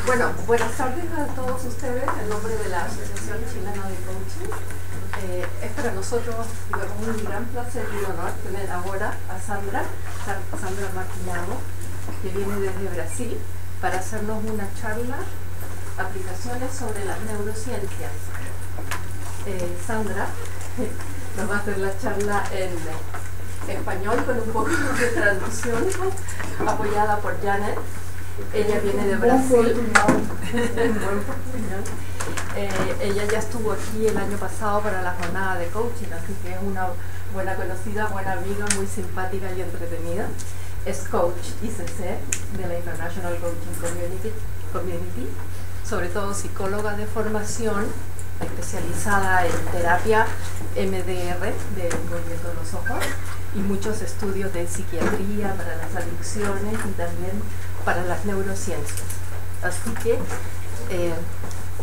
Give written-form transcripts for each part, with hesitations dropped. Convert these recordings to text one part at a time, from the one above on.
Bueno, buenas tardes a todos ustedes en nombre de la Asociación Chilena de Coaching. Es para nosotros, digamos, un gran placer y honor tener ahora a Sandra Maquillado, que viene desde Brasil para hacernos una charla, aplicaciones sobre las neurociencias. Sandra nos va a hacer la charla en español con un poco de traducción, apoyada por Janet. Ella viene de Brasil. Ella ya estuvo aquí el año pasado para la jornada de coaching, así que es una buena conocida, buena amiga, muy simpática y entretenida. Es coach ICC de la International Coaching Community, sobre todo psicóloga de formación, especializada en terapia MDR, de movimiento de los ojos, y muchos estudios de psiquiatría para las adicciones y también para las neurociencias. Así que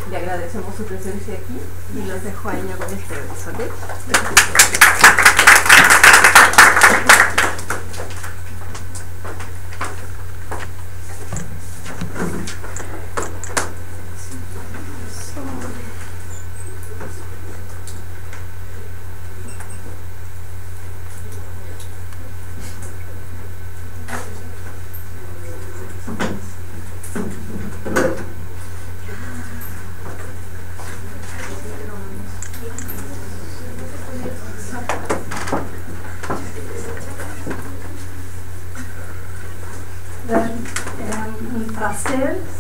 le agradecemos su presencia aquí y los dejo a ella con ustedes, ¿ok?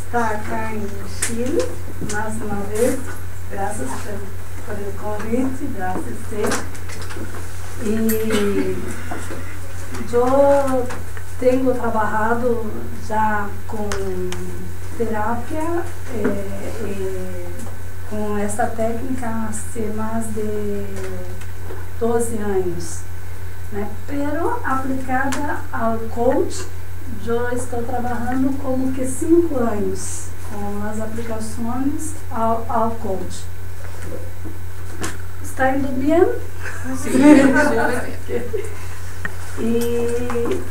Estar acá em Chile, mais uma vez, graças por el convite da ACC. E eu tenho trabalhado já com terapia com essa técnica há mais de 12 anos, né? Pero aplicada ao coach, eu estou trabalhando como que 5 anos com as aplicações ao coach. Está indo bem? Sim. E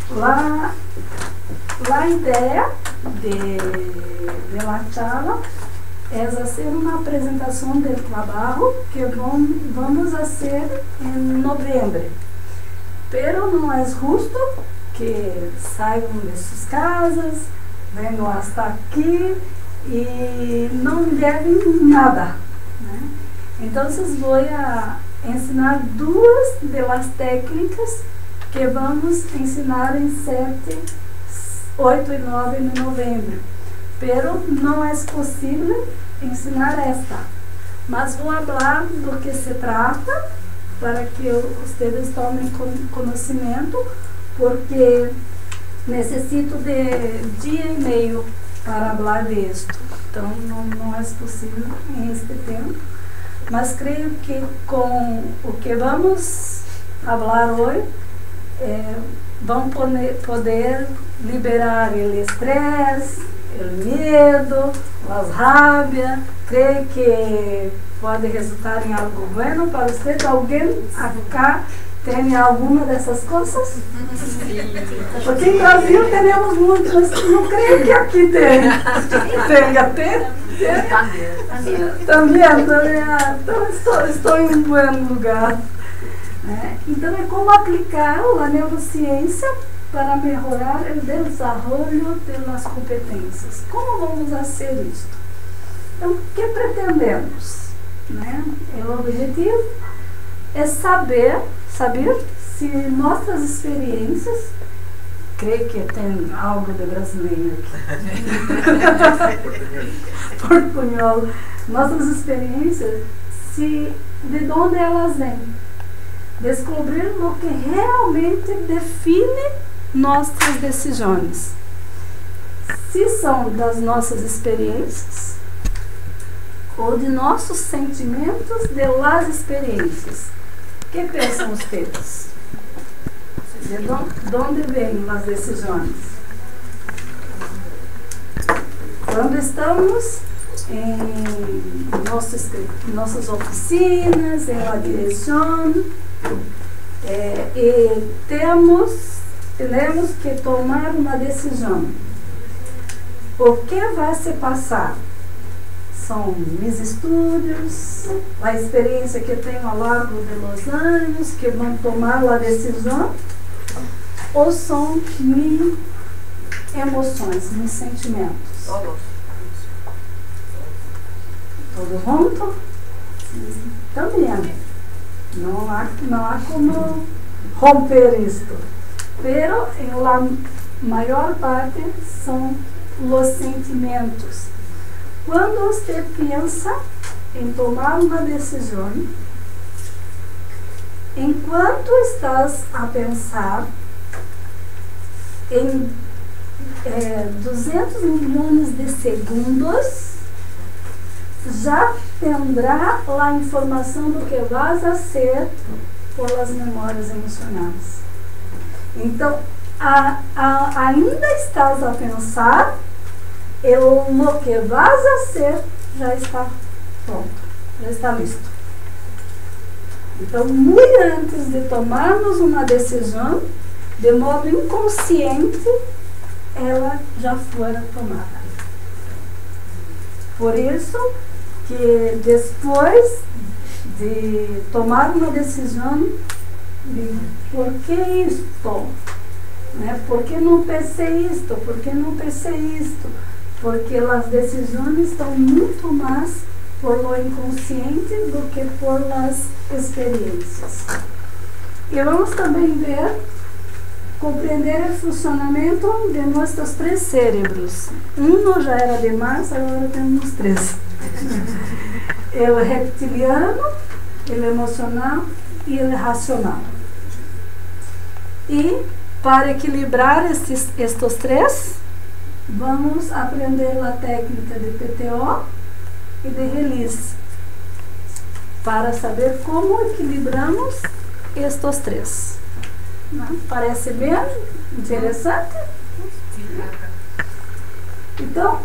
a ideia de la charla é fazer uma apresentação do trabalho que vamos fazer em novembro. Pero não é justo que saiam de suas casas, venham hasta aqui e não levem nada, né? Então, vou ensinar 2 das técnicas que vamos ensinar em 7, 8 e 9 de novembro. Pero não é possível ensinar esta, mas vou falar do que se trata para que vocês tomem conhecimento, porque necessito de dia e meio para falar disso. Então, não é possível em este tempo. Mas creio que com o que vamos falar hoje, vamos poder liberar o estresse, o medo, as rábias. Creio que pode resultar em algo bueno para você. Alguém acá tem alguma dessas coisas? Porque em Brasil temos muitas, não creio que aqui tenha. Também. Então estou em um bom lugar. Então é como aplicar a neurociência para melhorar o desenvolvimento das competências. Como vamos fazer isso? Então, o que pretendemos? O objetivo é saber se nossas experiências, creio que tem algo de brasileiro aqui, portunhol, nossas experiências, de onde elas vêm, descobrir o que realmente define nossas decisões, se são das nossas experiências ou de nossos sentimentos de las experiências. O que pensam vocês? De onde vêm as decisões? Quando estamos em nossas oficinas, em la direção, e temos que tomar uma decisão. O que vai se passar? São meus estudos, a experiência que tenho ao longo dos anos, que vão tomar a decisão, ou são minhas emoções, meus sentimentos? Todo junto? Também. Não há como romper isto. Pero, em la maior parte, são os sentimentos. Quando você pensa em tomar uma decisão, enquanto estás a pensar em 200 milhões de segundos, já tendrá a informação do que vas a ser por as memórias emocionais. Então, ainda estás a pensar, o que vas a ser já está pronto, já está listo. Então, muito antes de tomarmos uma decisão, de modo inconsciente, ela já fora tomada. Por isso que depois de tomar uma decisão, por que isto? Né? Por que não pensei isto? Por que não pensei isto? Porque as decisões estão muito mais por lo inconsciente do que por las experiências. E vamos também ver, compreender o funcionamento de nossos 3 cérebros. Um já era demais, agora temos 3. O reptiliano, o emocional e o racional. E para equilibrar estes 3, vamos aprender a técnica de PTO e de release, para saber como equilibramos estes 3. Não? Parece bem interessante? Então,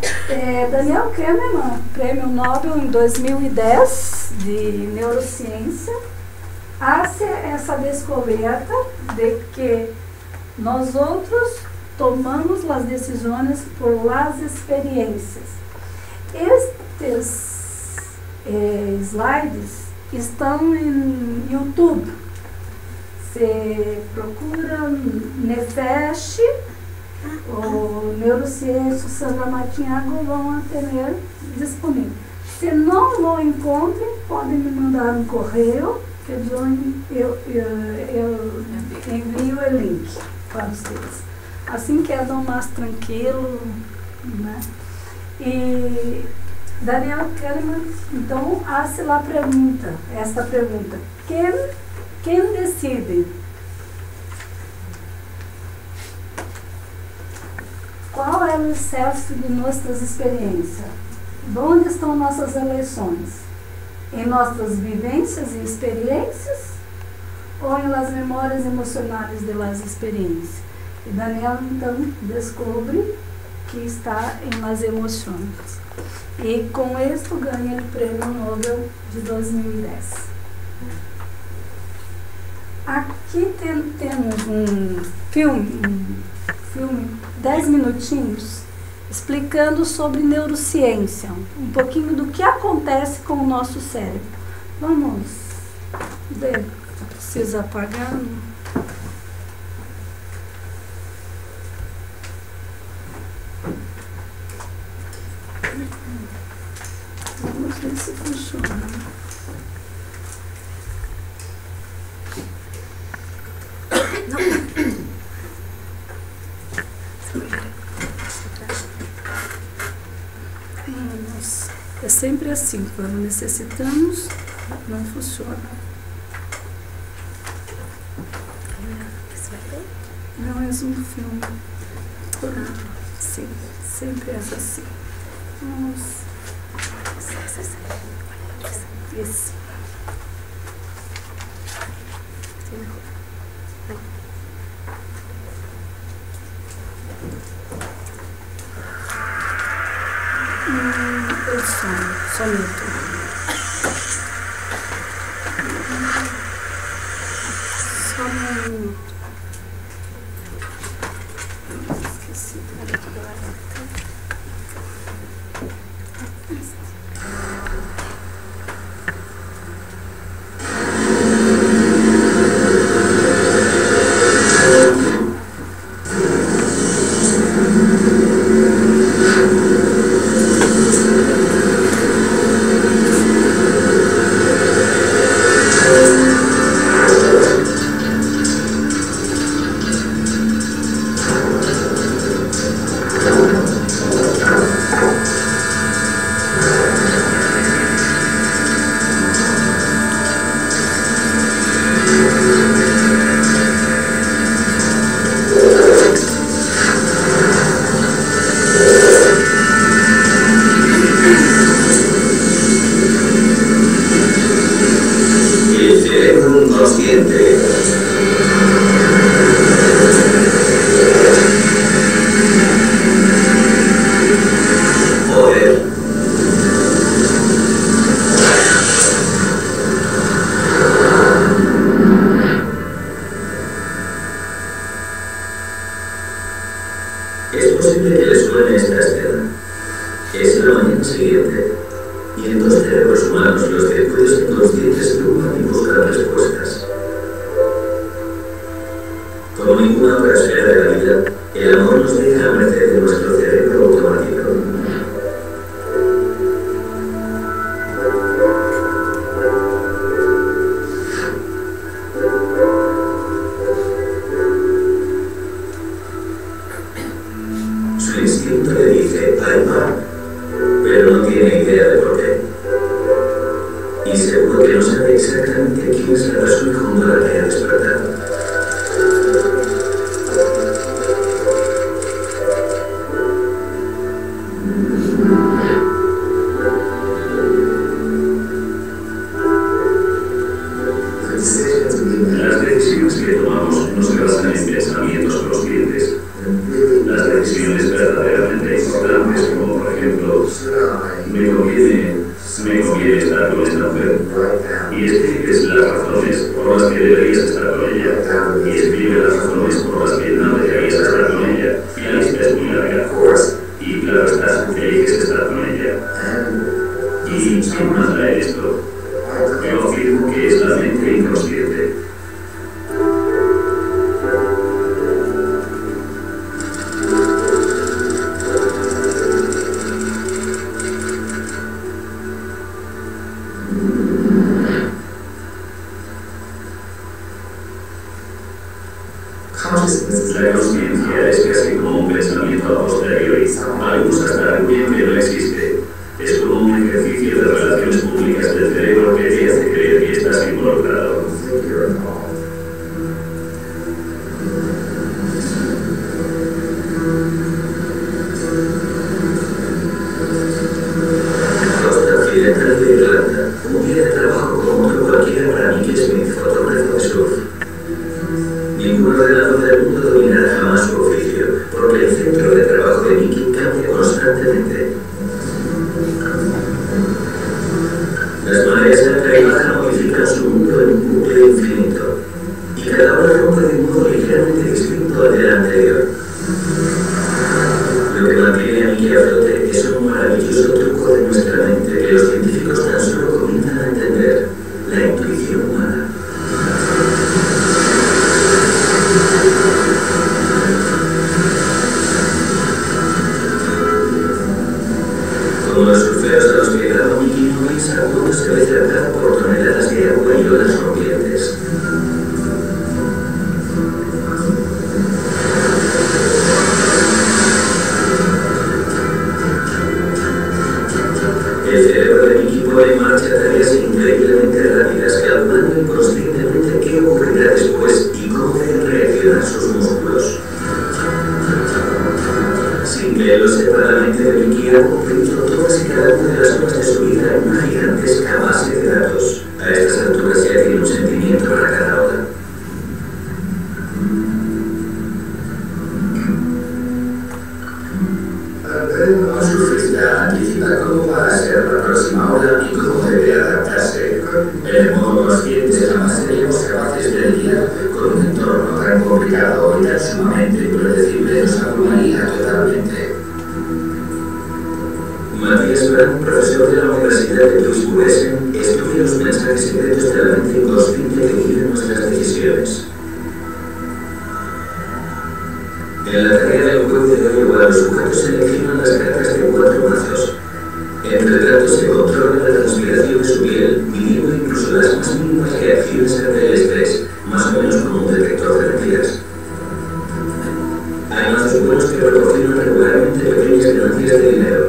Daniel Kahneman, prêmio Nobel em 2010 de neurociência, faz essa descoberta de que nós outros tomamos as decisões por las experiências. Estes slides estão em YouTube. Se procura Nefesh ou Neurociência Sandra Martinhago, vão ter disponível. Se não o encontrem, podem me mandar um correio que eu envio o link para vocês. Assim quedam mais tranquilo, né? E Daniel Kahneman, então, faz esta pergunta. Quem decide? Qual é o excesso de nossas experiências? Onde estão nossas eleições? Em nossas vivências e experiências? Ou em las memórias emocionais de las experiências? E Daniel, então, descobre que está em las emoções. E com isto ganha o Prêmio Nobel de 2010. Aqui temos um filme, 10 minutinhos, explicando sobre neurociência, um pouquinho do que acontece com o nosso cérebro. Vamos ver, precisa apagar. Vamos ver se funciona. É sempre assim, quando necessitamos, não funciona. Não é um filme. Sim, sempre é assim. Vamos. Isso. Soneto. Só um minuto. Esqueci. esta escena. Es la mañana siguiente, y en dos cerebros humanos los circuitos inconscientes truman y buscan respuestas. Como ninguna otra esfera de la vida, el amor nos deja a merced de nuestro cerebro automático. Su instinto le dice, ahí va, pero no tiene idea de por qué. Y seguro que no sabe exactamente quién es la persona junto a la que ha despertado. Las decisiones que tomamos no se basan en pensamientos conscientes. Las decisiones verdaderamente importantes, como por ejemplo, me conviene estar con esta mujer, y escribes las razones por las que deberías estar con ella, y escribe las razones por las que no deberías estar con ella, y la lista es muy larga, y claro está, eliges estar con ella. ¿Y quién manda esto? Yo afirmo que es la mente inconsciente. La consciencia es casi como un pensamiento a posteriori. Algunos hasta arguyen que no existe. Es como un ejercicio de relaciones públicas del cerebro que te hace creer que estás involucrado. Costa occidental de Irlanda, un día de trabajo como otro cualquiera para Mickey Smith, fotógrafo de surf. Ningún ordenador del mundo dominará jamás su oficio, porque el centro de trabajo de Mickey cambia constantemente. Las mareas alta y baja modifican su mundo en un bucle infinito, y cada una rompe de un modo ligeramente distinto al del anterior. Lo que mantiene a Mickey a flote es un maravilloso truco de nuestra mente que los científicos tan solo comienzan a entender: la intuición humana. Como los surferos a los que graba Mickey no piensa cuándo se ve cercado por toneladas de agua y olas rompientes. El cerebro de Mickey pone en marcha tareas increíblemente rápidas, calculando inconscientemente qué ocurrirá después y cómo deben reaccionar sus músculos. Sin que él lo sepa, la mente de Mickey ha cumplido todas y cada una de las horas de su vida en una gigantesca base de datos. A estas alturas ya tiene un sentimiento para cada hora. Un surfista anticipa cómo va a ser la próxima hora y cómo debe adaptarse. En el modo consciente jamás seríamos capaces de lidiar con un entorno tan complicado y tan sumamente impredecible, nos abrumaría totalmente. Matías Brand, profesor de la Universidad de Duisburg-Essen, estudia los mensajes secretos de la mente inconsciente que guían nuestras decisiones. En la tarea del juego de hoy, los sujetos seleccionan las cartas de 4 mazos. Entre tanto, se controla la transpiración de su piel, midiendo incluso las más mínimas reacciones ante el estrés, más o menos como un detector de mentiras. Hay mazos buenos que proporcionan regularmente pequeñas ganancias de dinero,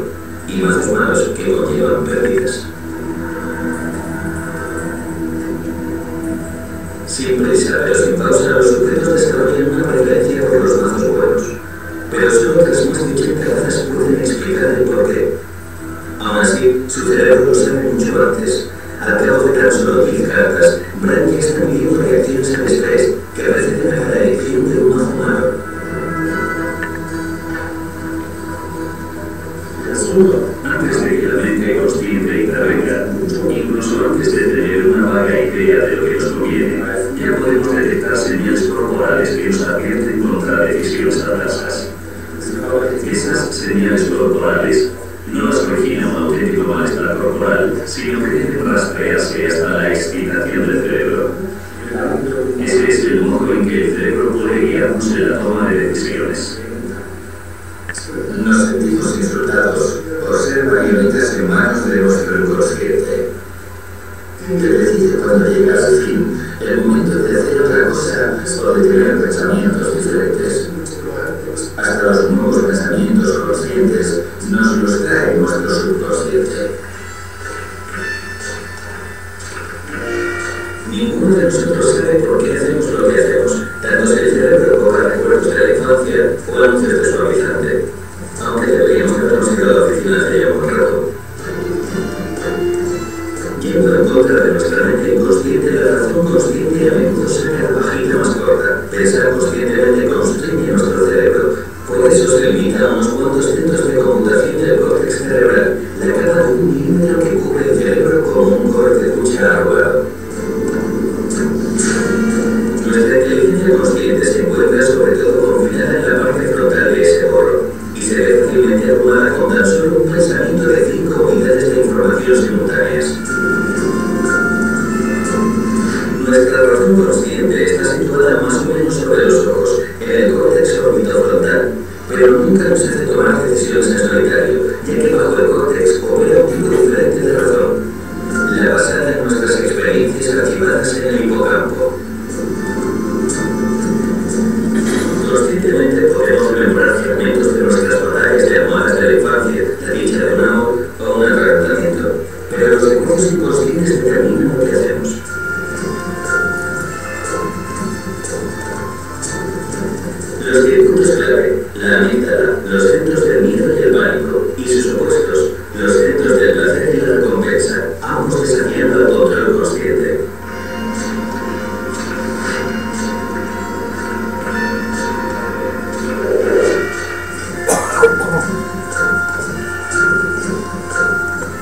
y mazos malos que conllevan pérdidas. Sin prisa, pero sin pausa, los sujetos desarrollan una preferencia por los mazos buenos, pero solo tras más de 80 razas pueden explicar el porqué. Aún así, su cerebro lo sabe mucho antes. Al cabo de tan solo 10 cartas, Brand ya está midiendo reacciones al estrés que preceden a cada elección de un mazo malo. Antes de que la mente consciente intervenga, incluso antes de tener una vaga idea de lo que nos conviene, ya podemos detectar señales corporales que nos advierten contra decisiones adversas. Esas señales corporales no las origina un auténtico malestar corporal, sino que deben rastrearse hasta la excitación del cerebro. Ese es el modo en que el cerebro puede guiarnos en la toma de decisiones. Nos sentimos insultados por ser marionetas en manos de nuestro inconsciente. Que decide cuando llega al fin el momento de hacer otra cosa o de tener pensamientos diferentes. Hasta los nuevos pensamientos conscientes nos los trae nuestro subconsciente. Ninguno de nosotros sabe por qué hacemos lo que hacemos, tanto si el cerebro cobra recuerdos de la infancia o anuncios de suavizante, aunque deberíamos habernos ido a la oficina hace ya un rato. Yendo en contra de nuestra mente inconsciente, la razón consciente a menudo saca la pajita más corta. Pensar conscientemente constriñe nuestro cerebro. Por eso se limita a unos cuantos centros de computación del córtex cerebral, la capa de un milímetro que cubre el cerebro como un corte de cuchara arrugado. Nuestra inteligencia consciente se encuentra sobre todo confinada en la parte frontal de ese borro, y se ve fácilmente abrumada con tan solo un pensamiento de 5 unidades de información simultáneas. Nuestra razón consciente está situada más o menos sobre los ojos, en el córtex orbitofrontal, pero nunca nos hace tomar decisiones en solitario, ya que bajo el córtex opera un tipo diferente de razón, la basada en nuestras experiencias archivadas en el hipocampo. Conscientemente podemos memorar fragmentos de nuestras batallas de almohadas de la infancia, la dicha de un amor o un arrebatamiento, pero los recuerdos inconscientes determinan lo que hacemos. Los circuitos clave, la amígdala, los centros del miedo y el pánico, y sus opuestos, los centros del placer y la recompensa, ambos desafiando al control consciente.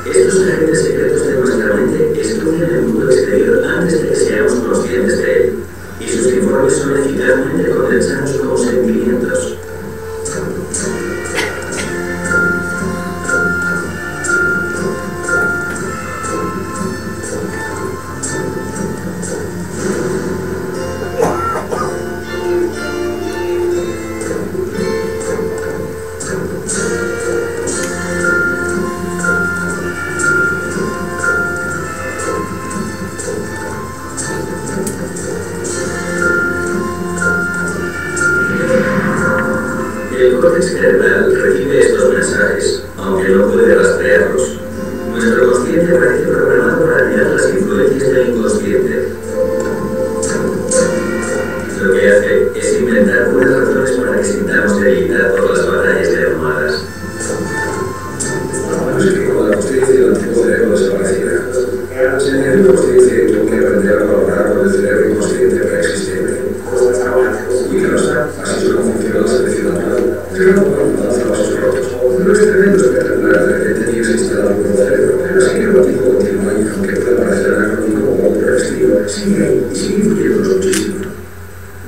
Estos agentes secretos de nuestra mente estudian el mundo exterior antes de que seamos conscientes de él, y sus informes son eficazmente condensados como sentimientos. El córtex cerebral recibe estos mensajes, aunque no puede rastrearlos. Nuestro consciente parece programado para mirar las influencias del inconsciente. Lo que hace es inventar buenas razones para que sintamos debilidad por las batallas de almohadas. No es que cuando la consciencia del antiguo cerebro desapareciera, el consciente tuvo que aprender a colaborar con el cerebro inconsciente preexistente. Y claro está, así es como funciona la selección natural. Pero cuando lanza pasos rotos, no es tremendo espectacular, de repente tienes instalado un nuevo cerebro. Así que lo antiguo continúa y aunque pueda parecer anacrónico o algo prevestido, sigue y sigue influyéndonos muchísimo.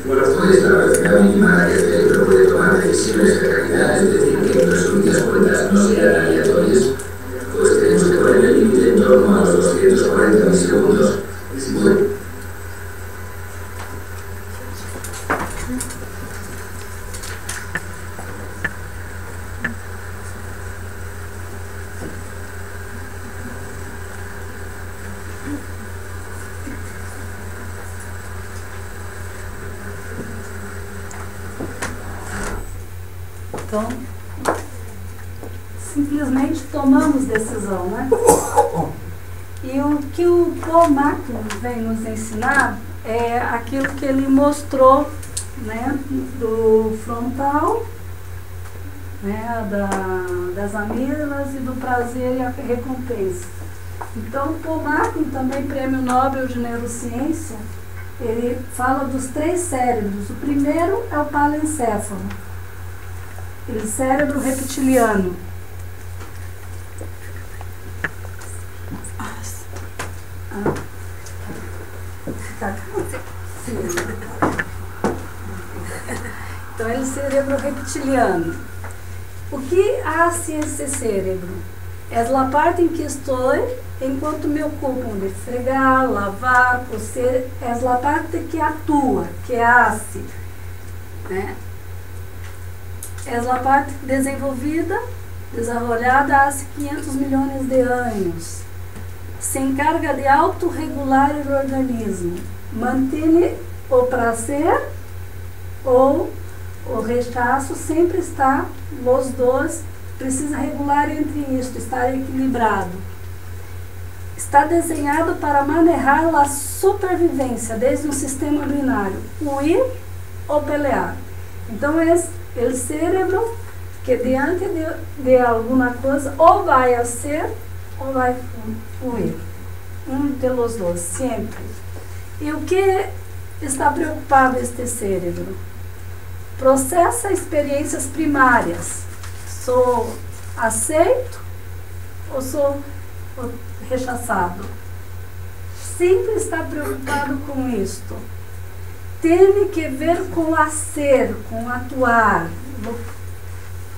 Bueno, ¿cuál es la velocidad mínima a la que el cerebro puede tomar decisiones de calidad? Es decir, que en resumidas cuentas no sean aleatorias. Pues tenemos que poner el límite en torno a los 240 milisegundos. Bueno. Então, simplesmente tomamos decisão, né? E o que o Paul McClure vem nos ensinar é aquilo que ele mostrou, né, do frontal, né, das amígdalas e do prazer e a recompensa. Então, o Paul McClure, também prêmio Nobel de Neurociência, ele fala dos 3 cérebros. O primeiro é o palencéfalo, o cérebro reptiliano. Então, ele é o cérebro reptiliano. que hace esse cérebro? É a parte em que estou enquanto me ocupo de fregar, lavar, coser. É a parte que atua, que hace, né? É a parte desenvolvida, desarrollada há 500 milhões de anos. Se encarga de autorregular o organismo, mantém o prazer ou o rechaço, sempre está, os dois precisa regular entre isto, estar equilibrado. Está desenhado para manejar a supervivência, desde um sistema binário, huir ou pelear. Então, é o cérebro que diante de alguma coisa, ou vai ser ou vai fluir. Um dos dois, sempre. E o que está preocupado este cérebro? Processa experiências primárias. Sou aceito ou sou rechaçado? Sempre está preocupado com isto. Tem que ver com ser, com atuar.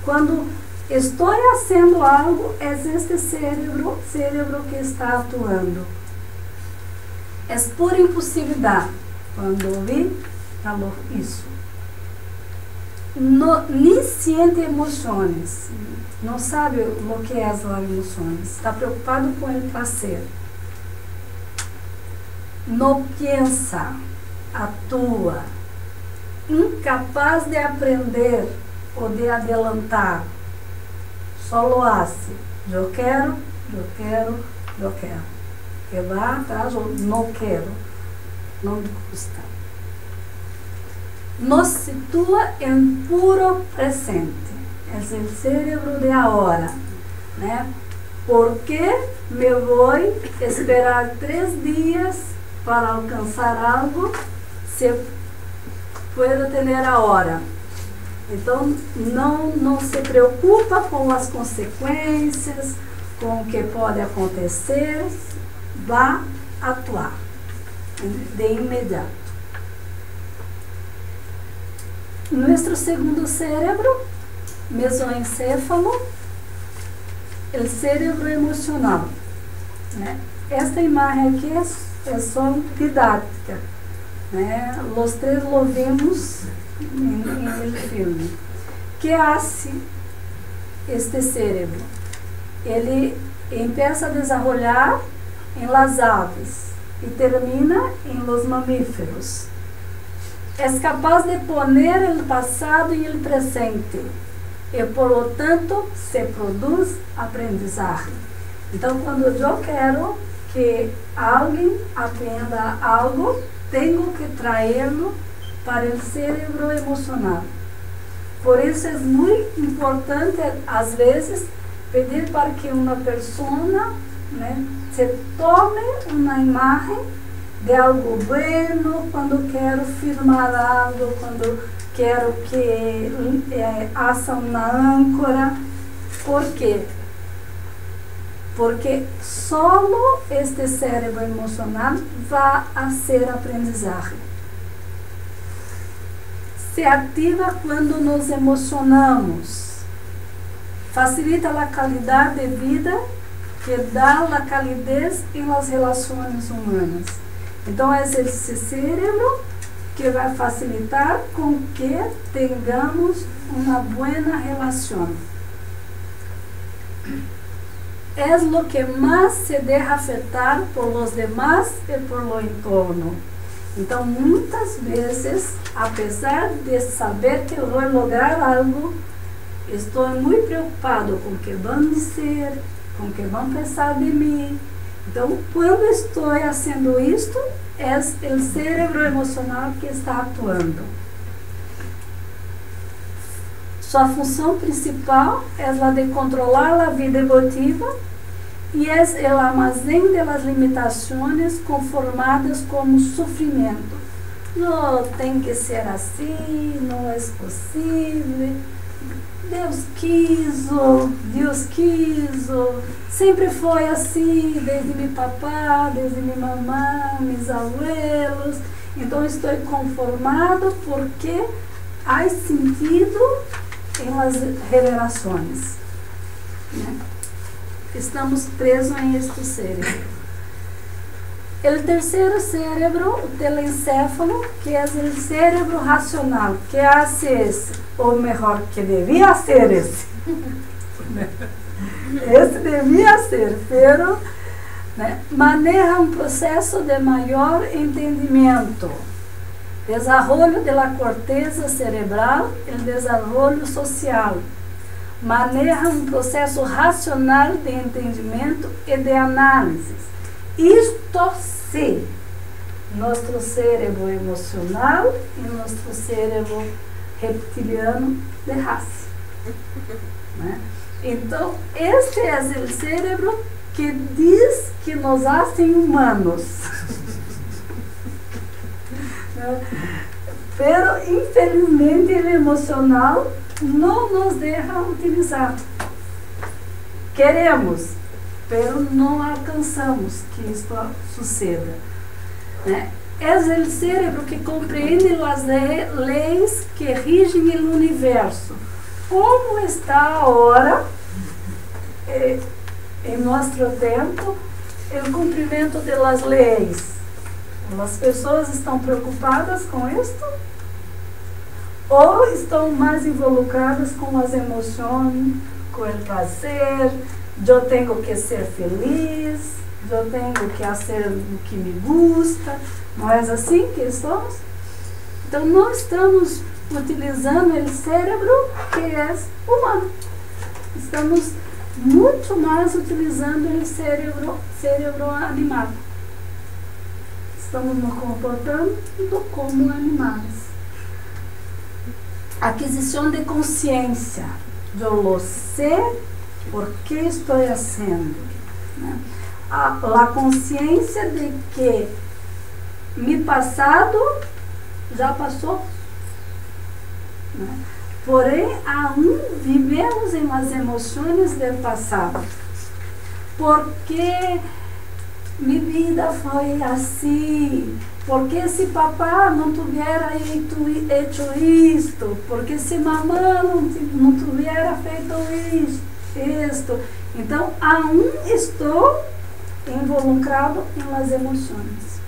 Quando estou fazendo algo, é este cérebro que está atuando. É por impulsividade. Quando ouvi, falou isso. Nem sente emoções. Não sabe o que é as emoções. Está preocupado com o prazer. Não pensa, atua. Incapaz de aprender ou de adelantar. Só lo hace. Eu quero. Que vá atrás, ou não quero. Não me gusta. Nos situa em puro presente. É o cérebro de agora, né? ¿Por que me vou esperar 3 dias para alcançar algo se puedo ter agora? Então, não se preocupa com as consequências, com o que pode acontecer, vá atuar de imediato. Nosso segundo cérebro, mesoencéfalo, o cérebro emocional, né? Esta imagem aqui é só didática, né? Os três lo vimos em filme. Que hace este cérebro? Ele empieza a desenvolver em las aves e termina em los mamíferos. É capaz de poner o passado e o presente e, por lo tanto, se produz aprendizagem. Então, quando eu quero que alguém aprenda algo, tenho que traê-lo para o cérebro emocional. Por isso é muito importante, às vezes, pedir para que uma pessoa, né, se tome uma imagem de algo bueno, quando quero filmar algo, quando quero que haja uma âncora. Por quê? Porque solo este cérebro emocional vai a ser aprendizagem. Se ativa quando nos emocionamos. Facilita a qualidade de vida que dá a calidez em las relações humanas. Então, é esse cérebro que vai facilitar com que tenhamos uma boa relação. É o que mais se deixa afetar por los demás e por lo entorno. Então, muitas vezes, apesar de saber que eu vou lograr algo, estou muito preocupado com o que vão dizer, com o que vão pensar de mim. Então, quando estou fazendo isto, é o cérebro emocional que está atuando. Sua função principal é a de controlar a vida emotiva e é o armazém das limitações conformadas como sofrimento. Não tem que ser assim, não é possível. Deus quis, sempre foi assim, desde meu papá, desde minha mamãe, meus abuelos. Então estou conformado porque há sentido em las generações. Né? Estamos presos em este cérebro. O terceiro cérebro, o telencéfalo, que é o cérebro racional, que hace esse, ou melhor, que devia ser esse. Esse devia ser, pero né, maneja um processo de maior entendimento, desenvolvimento da corteza cerebral e desenvolvimento social. Maneja um processo racional de entendimento e de análise. Isto sim, nosso cérebro emocional e nosso cérebro reptiliano de raça. Né? Então, este é o cérebro que diz que nos fazem humanos. Pero, infelizmente, o emocional não nos deixa utilizar. Queremos, pero não alcançamos que isso suceda. Né? É o cérebro que compreende as leis que rigem o universo. Como está agora, em nosso tempo, o cumprimento das leis? As pessoas estão preocupadas com isto? Ou estão mais involucradas com as emoções, com o prazer? Eu tenho que ser feliz, eu tenho que fazer o que me gusta. Não é assim que estamos? Então, não estamos utilizando o cérebro que é humano. Estamos muito mais utilizando o cérebro animal. Estamos nos comportando como animais. Aquisição de consciência. Eu lo sei por que estou fazendo. Né? A consciência de que meu passado já passou. Né? Porém, aún vivemos em as emoções do passado. Porque minha vida foi assim. Porque se papá não tivesse feito isto, porque se mamãe não tivesse feito isto. Então, aún estou involucrado em las emoções.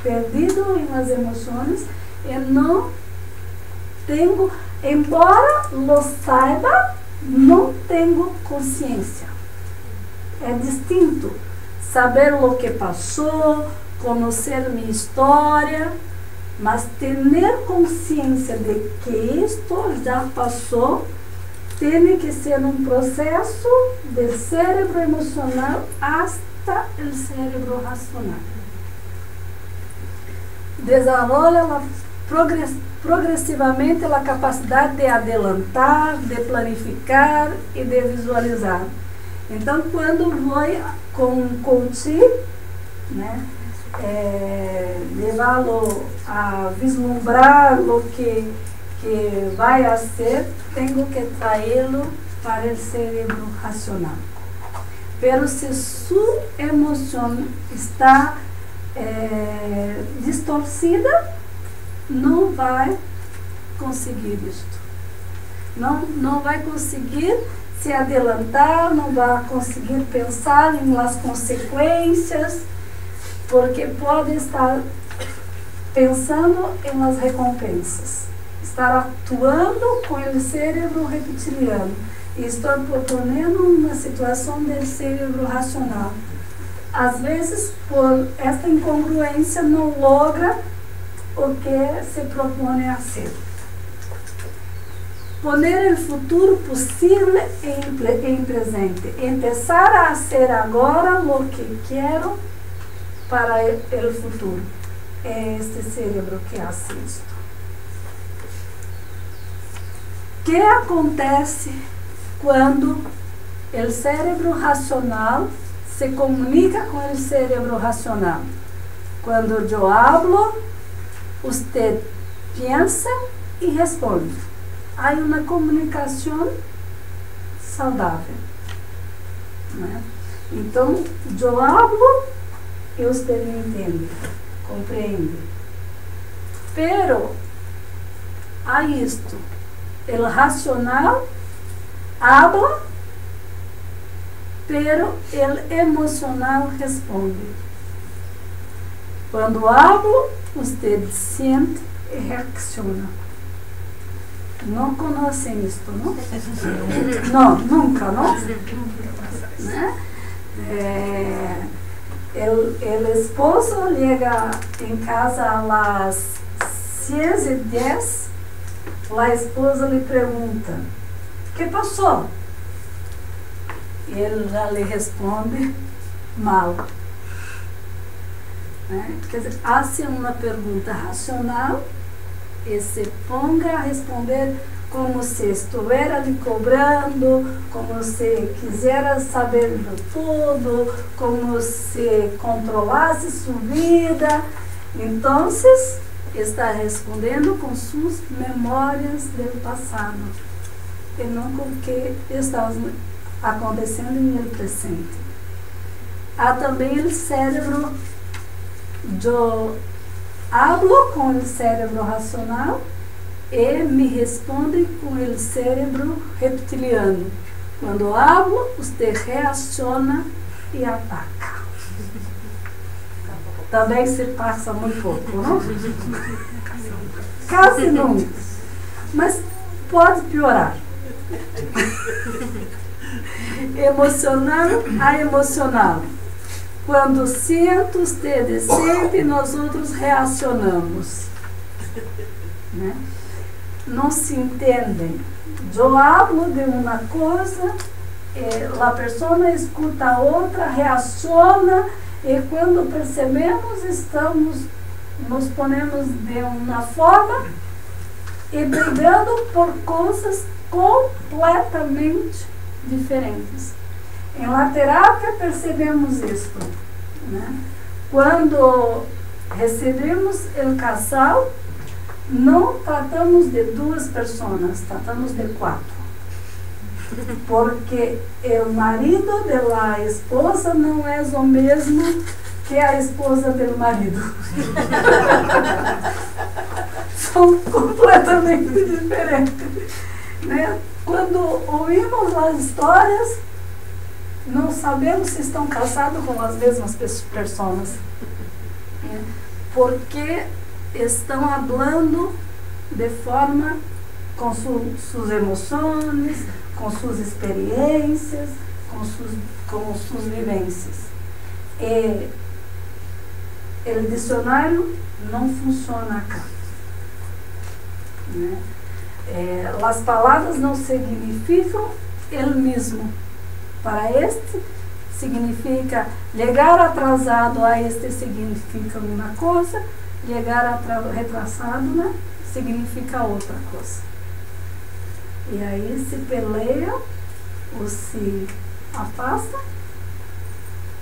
Perdido em las emoções e não tenho, embora lo saiba, não tenho consciência. É distinto saber o que passou, conhecer minha história, mas ter consciência de que isto já passou, tem que ser um processo do cérebro emocional hasta o cérebro racional. Desenvolve progressivamente a capacidade de adelantar, de planificar e de visualizar. Então, quando vou com um coach, né, levá-lo a vislumbrar o que vai a ser, tenho que traí-lo para o cérebro racional. Pero se sua emoção está distorcida, não vai conseguir isto. Não vai conseguir se adelantar, não vai conseguir pensar em las consequências, porque pode estar pensando em las recompensas, estar atuando com o cérebro reptiliano e estar propondo uma situação do cérebro racional. Às vezes, por esta incongruência, não logra o que se propõe a ser. Poner o futuro possível em presente. Empezar a ser agora o que quero para o futuro. É este cérebro que assiste. O que acontece quando o cérebro racional se comunica com o cérebro racional? Quando eu hablo, você pensa e responde. Há uma comunicação saudável. Né? Então, eu hablo e você me entende, compreende. Pero, há isto. el racional habla, pero el emocional responde. Quando hablo, você sente e reacciona. Não conhecem isto, não? Não, nunca, não? Né? El esposo chega em casa às 6:10, a esposa lhe pergunta: "O que passou?" E ela lhe responde: "Mal." Quer dizer, hace uma pergunta racional e se ponga a responder como se estivesse lhe cobrando, como se quisera saber de tudo, como se controlasse sua vida. Então, está respondendo com suas memórias do passado e não com o que está acontecendo no presente. Há também o cérebro. Eu hablo com o cérebro racional e me responde com o cérebro reptiliano. Quando hablo, você reaciona e ataca. Também se passa muito pouco, não? Quase nunca. Mas pode piorar. Emocional a emocional. Quando sinto, você sente, nós outros reacionamos. Né? Não se entendem. Eu hablo de uma coisa, a pessoa escuta a outra, reaciona, e quando percebemos, nos ponemos de uma forma e brigando por coisas completamente diferentes. Em la terapia percebemos isso, né? Quando recebemos o casal, não tratamos de 2 pessoas, tratamos de 4. Porque o marido da esposa não é o mesmo que a esposa do marido. São completamente diferentes. Né? Quando ouvimos as histórias, não sabemos se estão casados com as mesmas pessoas, porque estão falando de forma com suas emoções, com suas experiências, com suas vivências. E o dicionário não funciona cá. Né? As palavras não significam ele mesmo. Para este significa chegar atrasado, a este significa uma coisa, chegar retrasado, né, significa outra coisa. E aí se peleia ou se afasta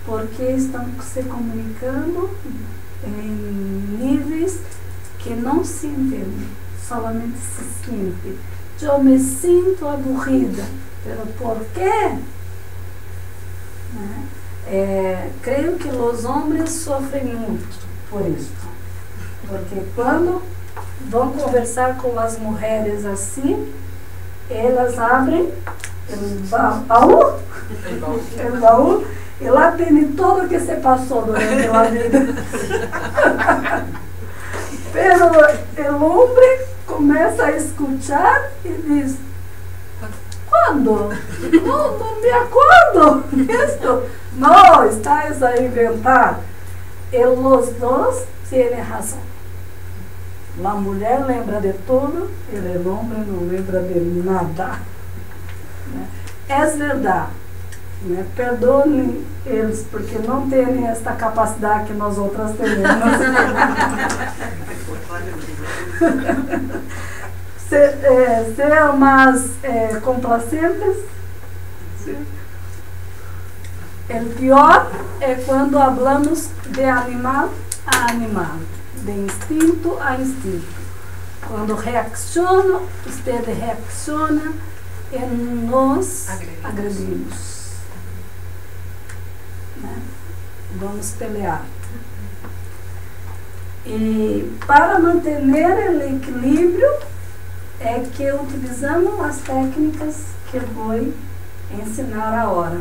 porque estão se comunicando em níveis que não se entendem, solamente se sente. Eu me sinto aburrida, pero por quê? Creio que os homens sofrem muito por isso, porque quando vão conversar com as mulheres assim, elas abrem o baú e lá tem tudo que se passou durante a vida. Pero o homem começa a escutar e diz: "Quando? Não me acordo disso. Não, estás a inventar." E os dois têm razão. A mulher lembra de tudo e o homem não lembra de nada. É verdade. Né? Perdoem eles, porque não têm esta capacidade que nós outras temos. Ser mais complacentes. O pior é quando falamos de animal a animal, de instinto a instinto. Quando reacciono, você reacciona e nós agredimos. Né? Vamos pelear. E para manter o equilíbrio, é que utilizamos as técnicas que vou ensinar agora.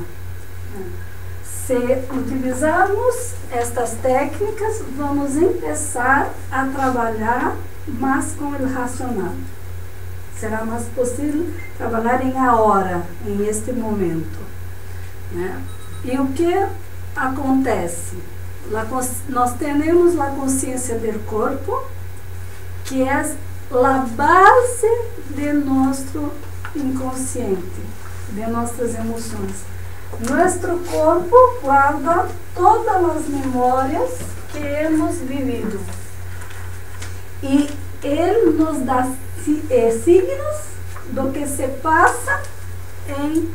Se utilizarmos estas técnicas, vamos começar a trabalhar mais com o racional. Será mais possível trabalhar em a hora, em este momento, né? E o que acontece? Nós temos a consciência do corpo, que é a base de nosso inconsciente, de nossas emoções. Nosso corpo guarda todas as memórias que hemos vivido. E ele nos dá signos do que se passa em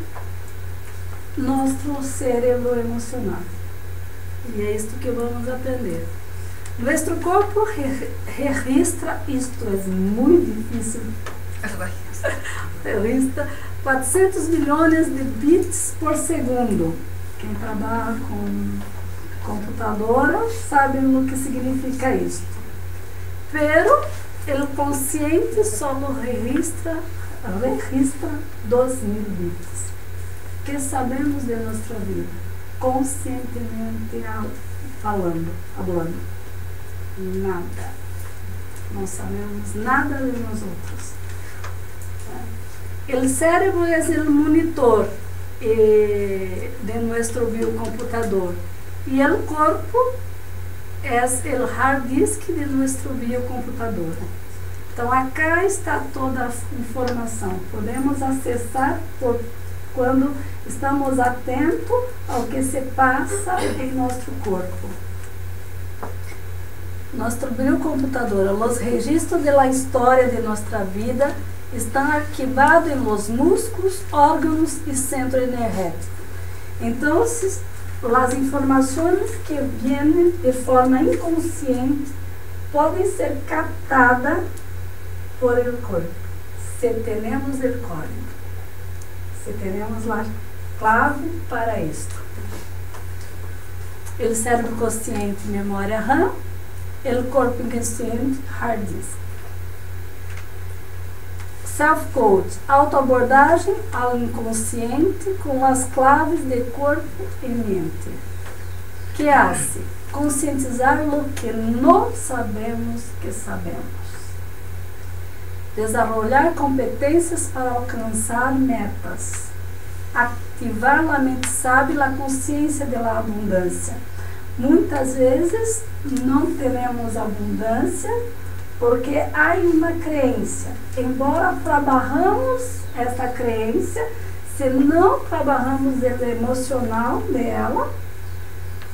nosso cérebro emocional. E é isto que vamos aprender. Nosso corpo registra, isto é muito difícil, registra 400 milhões de bits por segundo. Quem trabalha com computadora sabe o que significa isto. Pero o consciente só registra 2.000 bits. Que sabemos de nossa vida? Conscientemente falando. Nada. Não sabemos nada de nós outros. O cérebro é o monitor de nosso biocomputador e o corpo é o hard disk de nosso biocomputador. Então, acá está toda a informação. Podemos acessar quando estamos atentos ao que se passa em nosso corpo. Nosso biocomputador, os registros da história de nossa vida estão arquivados em los músculos, órgãos e centro energético. Então, as informações que vêm de forma inconsciente podem ser captadas por el corpo, se temos o código, se temos a clave para isto. O cérebro consciente, memória RAM, o corpo inconsciente, hard disk. Self-coach, autoabordagem ao inconsciente com as claves de corpo e mente. Que hace? Conscientizar o que não sabemos que sabemos. Desenvolver competências para alcançar metas. Ativar a mente sábia e a consciência da abundância. Muitas vezes não temos abundância porque há uma crença. Embora trabalhamos essa crença, se não trabalhamos o emocional dela,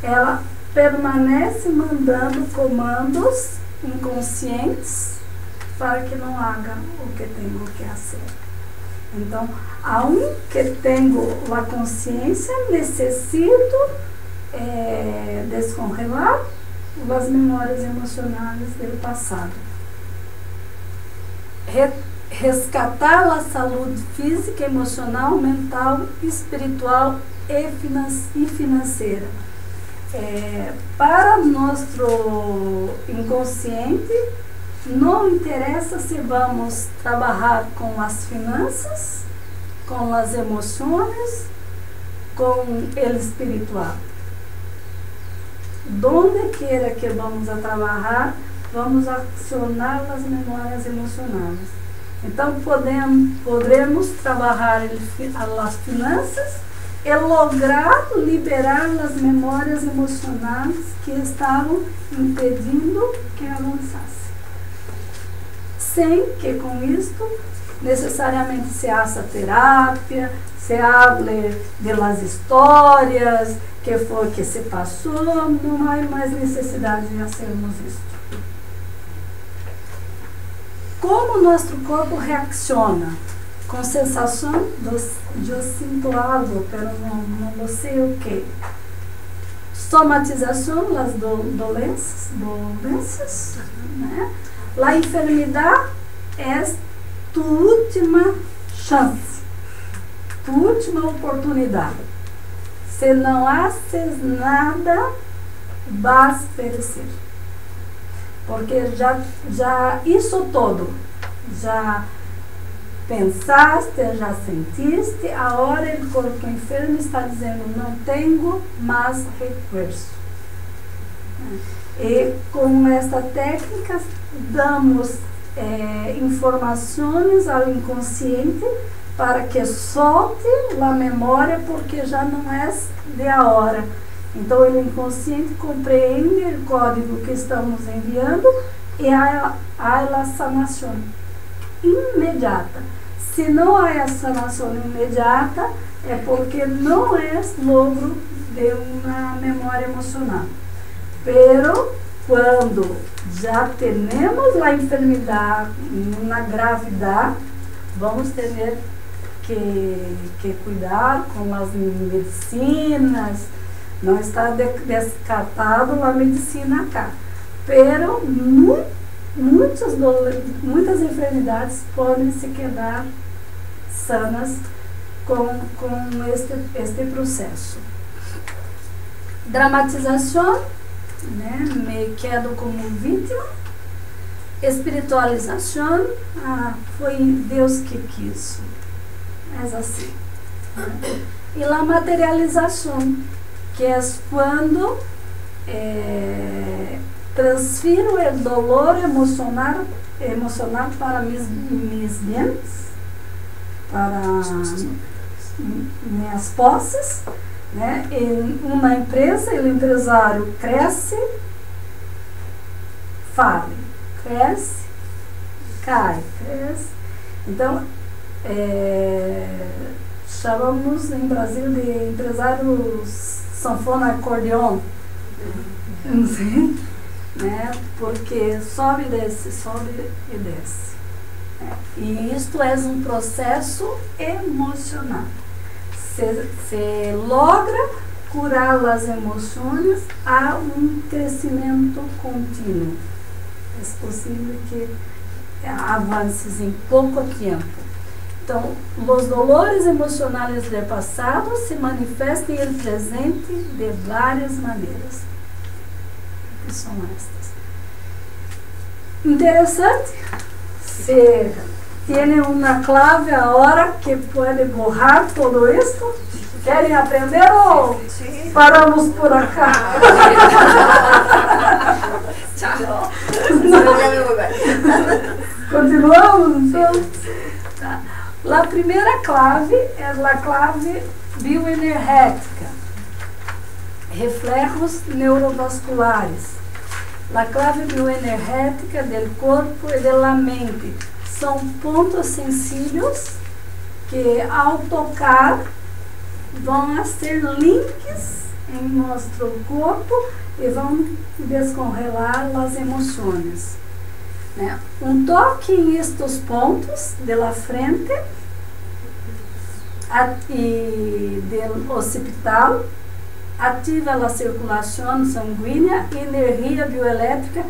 ela permanece mandando comandos inconscientes para que não haga o que tenho que fazer. Então, aunque tenho a consciência, necessito descongelar as memórias emocionais do passado. Resgatar a saúde física, emocional, mental, espiritual e financeira. Para nosso inconsciente, não interessa se vamos trabalhar com as finanças, com as emoções, com o espiritual. Donde queira que vamos a trabalhar, vamos acionar as memórias emocionais. Então, podemos trabalhar as finanças e lograr liberar as memórias emocionais que estavam impedindo que avançasse. Sem que com isto necessariamente se faça terapia, se hable de las histórias, que foi que se passou, não há mais necessidade de fazermos isso. Como nosso corpo reacciona? Com sensação de eu sinto algo, mas não sei o que. Somatização, as doenças, né? A enfermidade é tu última chance, tu última oportunidade. Se não haces nada, vas perecer. Porque já isso todo, já pensaste, já sentiste, agora o corpo enfermo está dizendo, não tenho mais recurso. E com esta técnica damos informações ao inconsciente para que solte a memória, porque já não é de a hora. Então o inconsciente compreende o código que estamos enviando e há a sanação imediata. Se não há a sanação imediata, é porque não é logro de uma memória emocional. Pero quando já temos a enfermidade, uma gravidade, vamos ter que cuidar com as medicinas. Não está descartado a medicina cá. Pero muitas enfermidades podem se quedar sanas com este processo. Dramatização, né? Me quedo como vítima. Espiritualização, foi Deus que quis. É assim. E a materialização, que é quando transfiro o dolor emocional para mis bens, para minhas posses, né? Em uma empresa, o empresário cresce, fale, cresce, cai, cresce. Então, chamamos em Brasil de empresário sanfona acordeon, não sei, né? Porque sobe e desce. E isto é um processo emocional. Se logra curar as emoções, há um crescimento contínuo. É possível que avances em pouco tempo. Então, os dolores emocionais do passado se manifestam no presente de várias maneiras. Que são estas. Interessante. Se tem uma clave agora que pode borrar tudo isso. Querem aprender ou paramos por acá? Tchau. Continuamos então? Tá. A primeira clave é a clave bioenergética, reflejos neurovasculares. A clave bioenergética do corpo e da mente são pontos sensíveis que, ao tocar, vão a ser links em nosso corpo e vão descongelar as emoções. Um toque em estes pontos da frente e do occipital ativa a circulação sanguínea e energia bioelétrica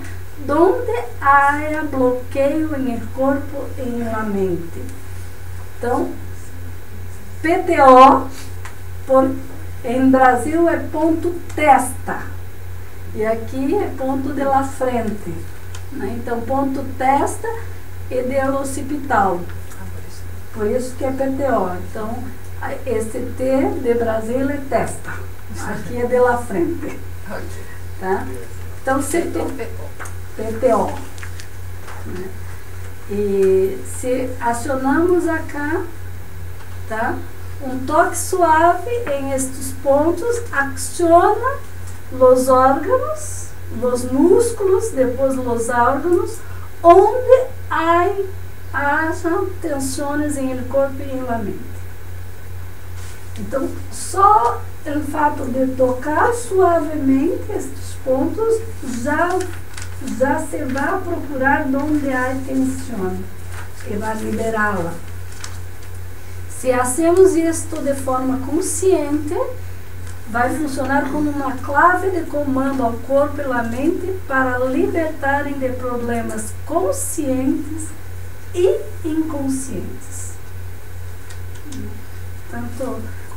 onde há bloqueio no corpo e na mente. Então, PTO em Brasil é ponto testa e aqui é ponto de la frente, né? Então ponto testa e do occipital, por isso que é PTO. Então esse T de Brasil é testa, aqui é de la frente, tá? Então se PTO, né? E se acionamos acá, tá? Um toque suave em estes pontos aciona os órgãos, os músculos, depois os órgãos, onde hajam tensões em el corpo e na mente. Então, só o fato de tocar suavemente estes pontos já se vai procurar onde há tensão e vai liberá-la. Se hacemos isto de forma consciente, vai funcionar como uma clave de comando ao corpo e à mente para libertarem de problemas conscientes e inconscientes.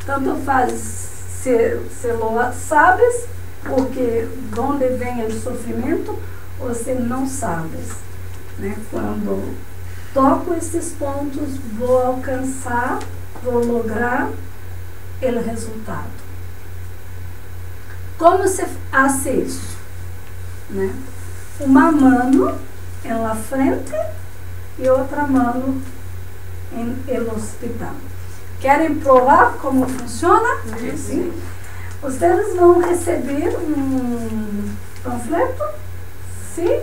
Tanto faz se lo sabes, porque de onde vem o sofrimento, ou se não sabes, né? Quando toco esses pontos, vou alcançar, vou lograr o resultado. Como se faz isso? Né? Uma mano na frente e outra mano no hospital. Querem provar como funciona? Sim. Vocês vão receber um panfleto? Sim?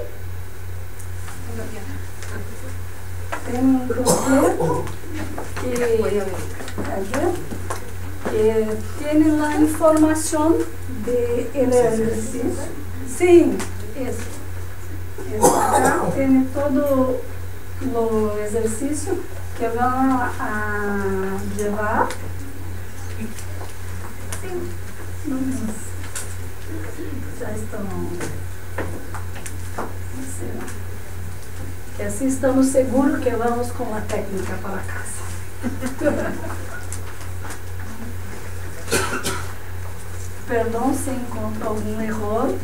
Tem um panfleto que tem lá a informação de exercício. Sim, esse. Acá tem todo o exercício que vão a levar. Sim. Já estão. Que assim estamos seguros que vamos com a técnica para casa. Perdão se encontro algum erro.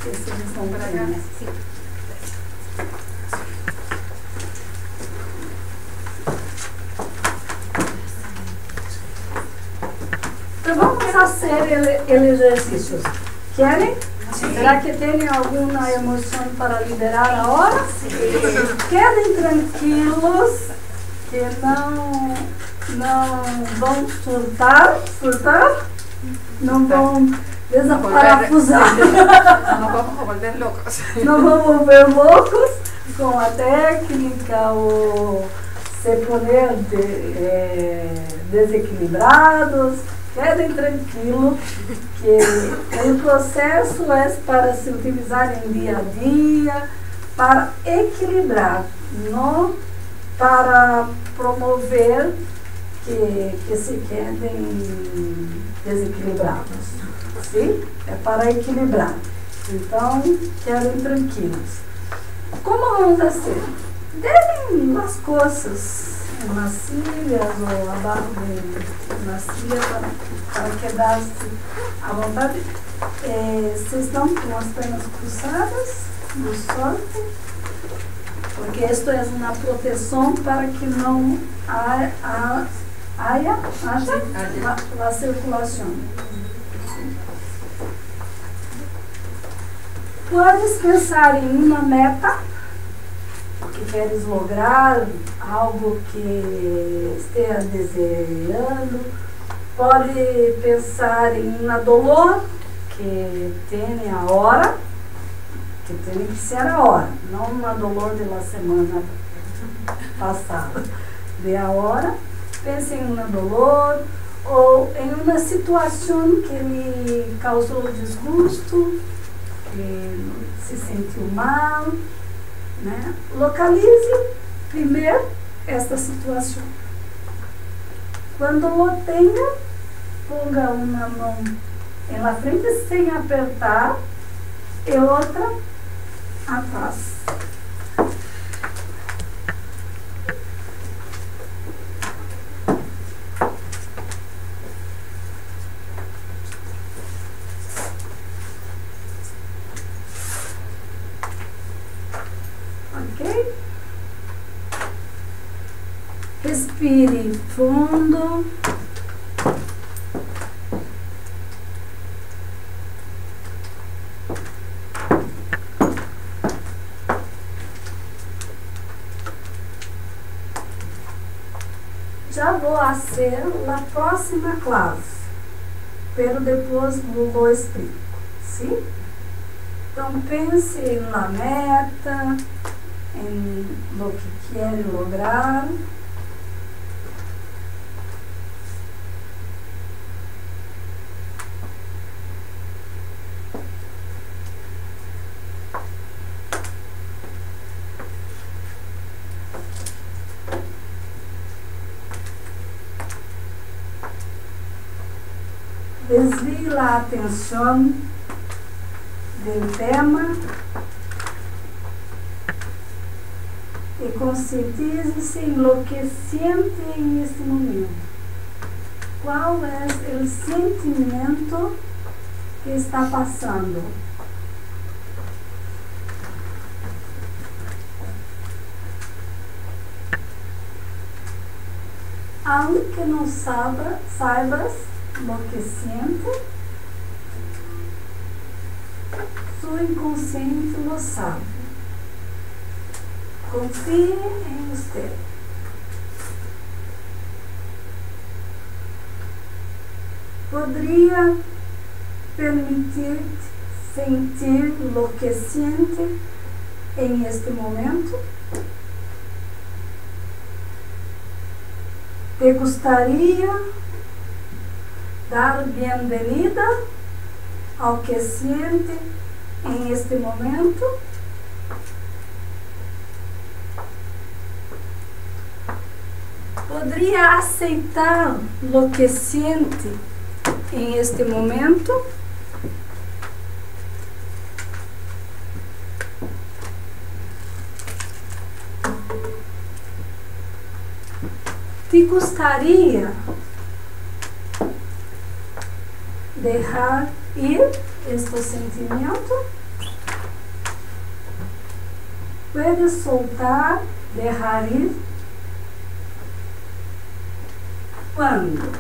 Esses são para cá. Sim. Então vamos fazer o exercício. Querem? Sim. Será que tem alguma emoção para liberar a hora? Sim. Quedem tranquilos, que não vão surtar, não vão desaparafusar. Não vamos volver loucos. Não vamos volver loucos com a técnica ou se poner desequilibrados. Quedem tranquilos, que o processo é para se utilizar em dia a dia, para equilibrar, não para promover que se quedem desequilibrados. Sim? É para equilibrar. Então, quedem tranquilos. Como vamos fazer? Devem as coisas nas cílias ou abaixo na cília para quedar-se à vontade. Vocês estão com as pernas cruzadas, não soltem, porque isto é uma proteção para que não haja a circulação. Podes pensar em uma meta que queres lograr, algo que esteja desejando. Pode pensar em uma dolor que tem a hora, que tem que ser a hora, não uma dolor da semana passada. De a hora, pense em uma dolor ou em uma situação que lhe causou desgosto, que se sentiu mal. Né? Localize primeiro esta situação. Quando o tenha, ponga uma mão na frente sem apertar e outra atrás. Ok? Respire fundo. Já vou fazer a próxima classe, pero depois vou explicar, sim? Então pense na meta, em lo que quer lograr. Desvie a atenção do tema e conscientize-se em lo que siente em este momento. Qual é o sentimento que está passando? Aunque não saibas lo que siente, su inconsciente lo sabe. Confie em você. Poderia permitir-te sentir lo que siente em este momento? Te gostaria dar bem-vinda ao que siente em este momento? Poderia aceitar o que sente em este momento? Te gostaria deixar ir este sentimento? Puedes soltar, deixar ir? Quando?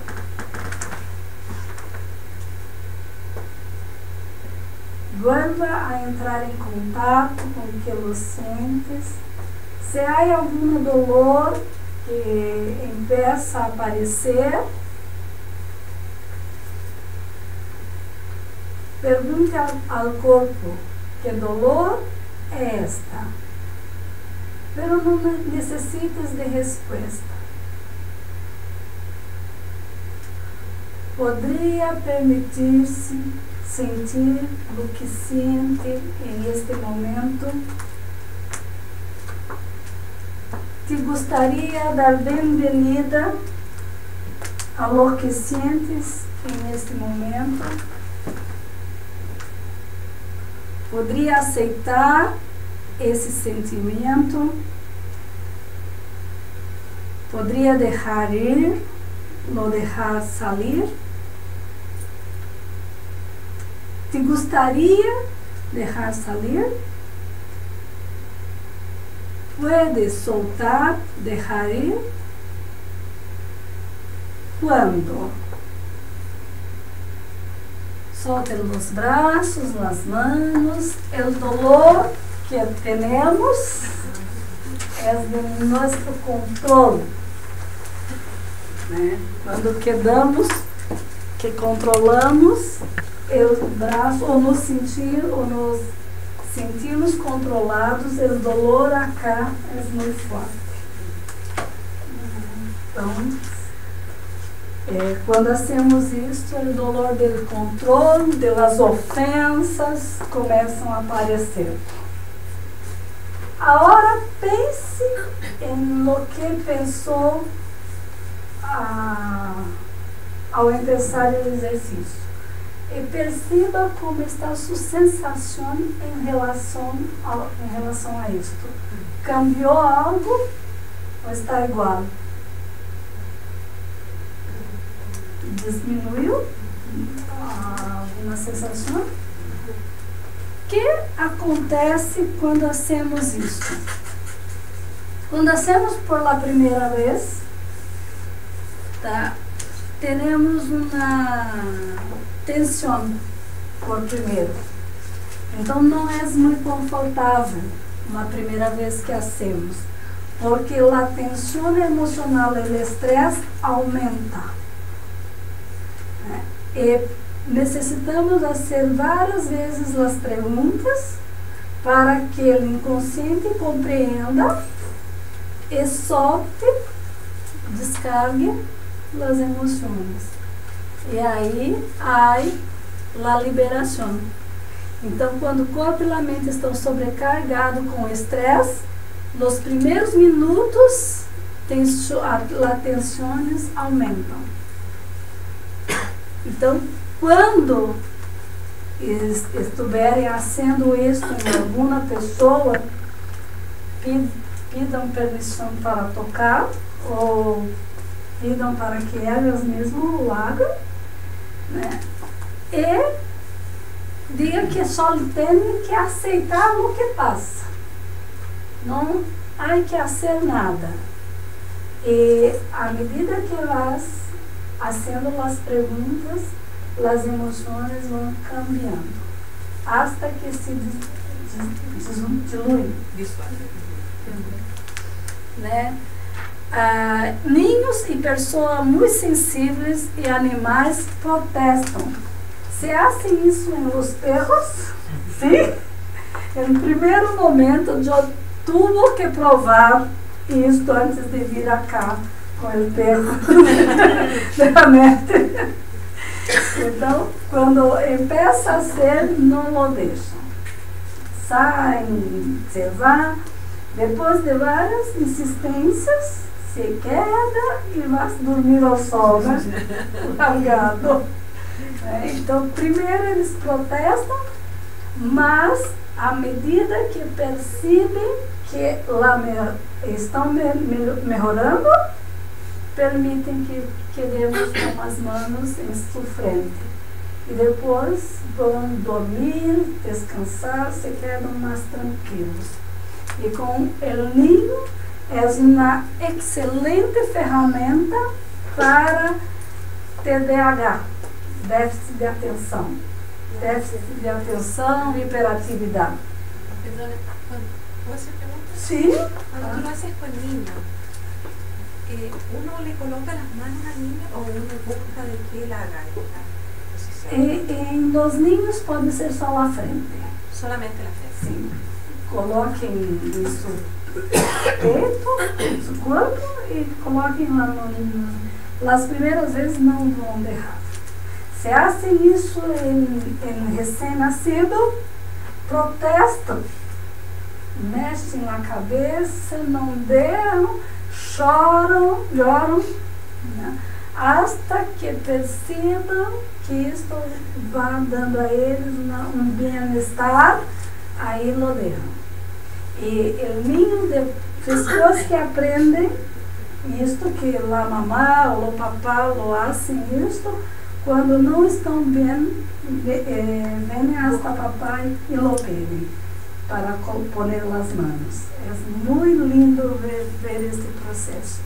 Vuelva a entrar em contato com o que lo sentes. Se há algum dolor que empieza a aparecer, pergunte ao corpo que dolor é esta, pero não necessitas de resposta. Poderia permitir-se sentir o que sente em este momento? Te gostaria dar bem-vinda a lo que sentes em este momento? Poderia aceitar esse sentimento? Poderia deixar ir, não deixar sair? Te gostaria deixar sair? Puedes soltar, deixar ir? Quando? Solte os braços, as mãos. O dolor que temos é de nosso controle. Quando quedamos, que controlamos o braço, ou nos sentimos controlados, o dolor acá é muito forte. Então, quando hacemos isso, o dolor do controle, das ofensas, começam a aparecer. Agora pense em lo que pensou ao começar o exercício. E perceba como está sua sensação em relação a isto. Cambiou algo ou está igual? Diminuiu alguma sensação? O que acontece quando hacemos isso? Quando hacemos por la primeira vez, temos uma tensão por primeiro. Então não é muito confortável uma primeira vez que hacemos, porque a tensão emocional e o estresse aumenta. E necessitamos fazer várias vezes as perguntas para que o inconsciente compreenda e solte, descargue as emoções. E aí há a liberação. Então, quando o corpo e a mente estão sobrecarregados com estresse, nos primeiros minutos as tensões aumentam. Então, quando estiverem fazendo isso em alguma pessoa, pidam permissão para tocar ou pidam para que elas mesmas o hagam, né? E diga que só têm que aceitar o que passa. Não há que fazer nada. E à medida que vas fazendo as perguntas, as emoções vão cambiando, hasta que se diluem. Né? Ninhos e pessoas muito sensíveis e animais protestam. Se fazem isso em os perros, sim? Em primeiro momento, eu tive que provar isto antes de vir cá com o perro. Realmente. Então, quando começa a ser, não o deixam. Saem, se vão. Depois de várias insistências, se queda e vai dormir ao sol, né? Largado. Então, primeiro eles protestam, mas à medida que percebem que lá estão melhorando, permitem que demos com as mãos em sua frente. E depois vão dormir, descansar, se quedam mais tranquilos. E com o ninho é uma excelente ferramenta para TDAH, déficit de atenção. Déficit de atenção e hiperatividade. Perdona, ¿puedo hacer preguntas? Sí. Cuando tú lo haces con niños, ¿uno le coloca las manos al niño o uno busca de que él haga esta posición? Em los niños pode ser só a frente. Solamente la frente. Sim. Coloquem em seu peito, em seu corpo e coloquem lá no. As primeiras vezes não vão errar. Se fazem isso em recém-nascido, protestam, mexem na cabeça, não deram, choram, né? Hasta que percebam que isto vai dando a eles um bem-estar, aí lo deixam. E o ninho de pessoas que aprendem isto, que a mamá ou o papá lo fazem isto, quando não estão bem, vêm hasta papai e lo pedem para poner as mãos. É muito lindo ver este processo.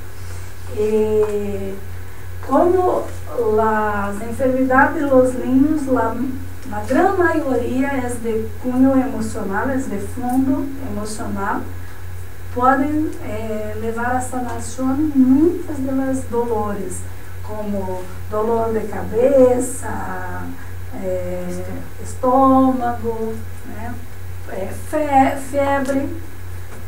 E como as enfermidades de los niños, a grande maioria é de cunho emocional, é de fundo emocional, podem levar a sanação muitas das dolores, como dolor de cabeça, estômago, né? Febre,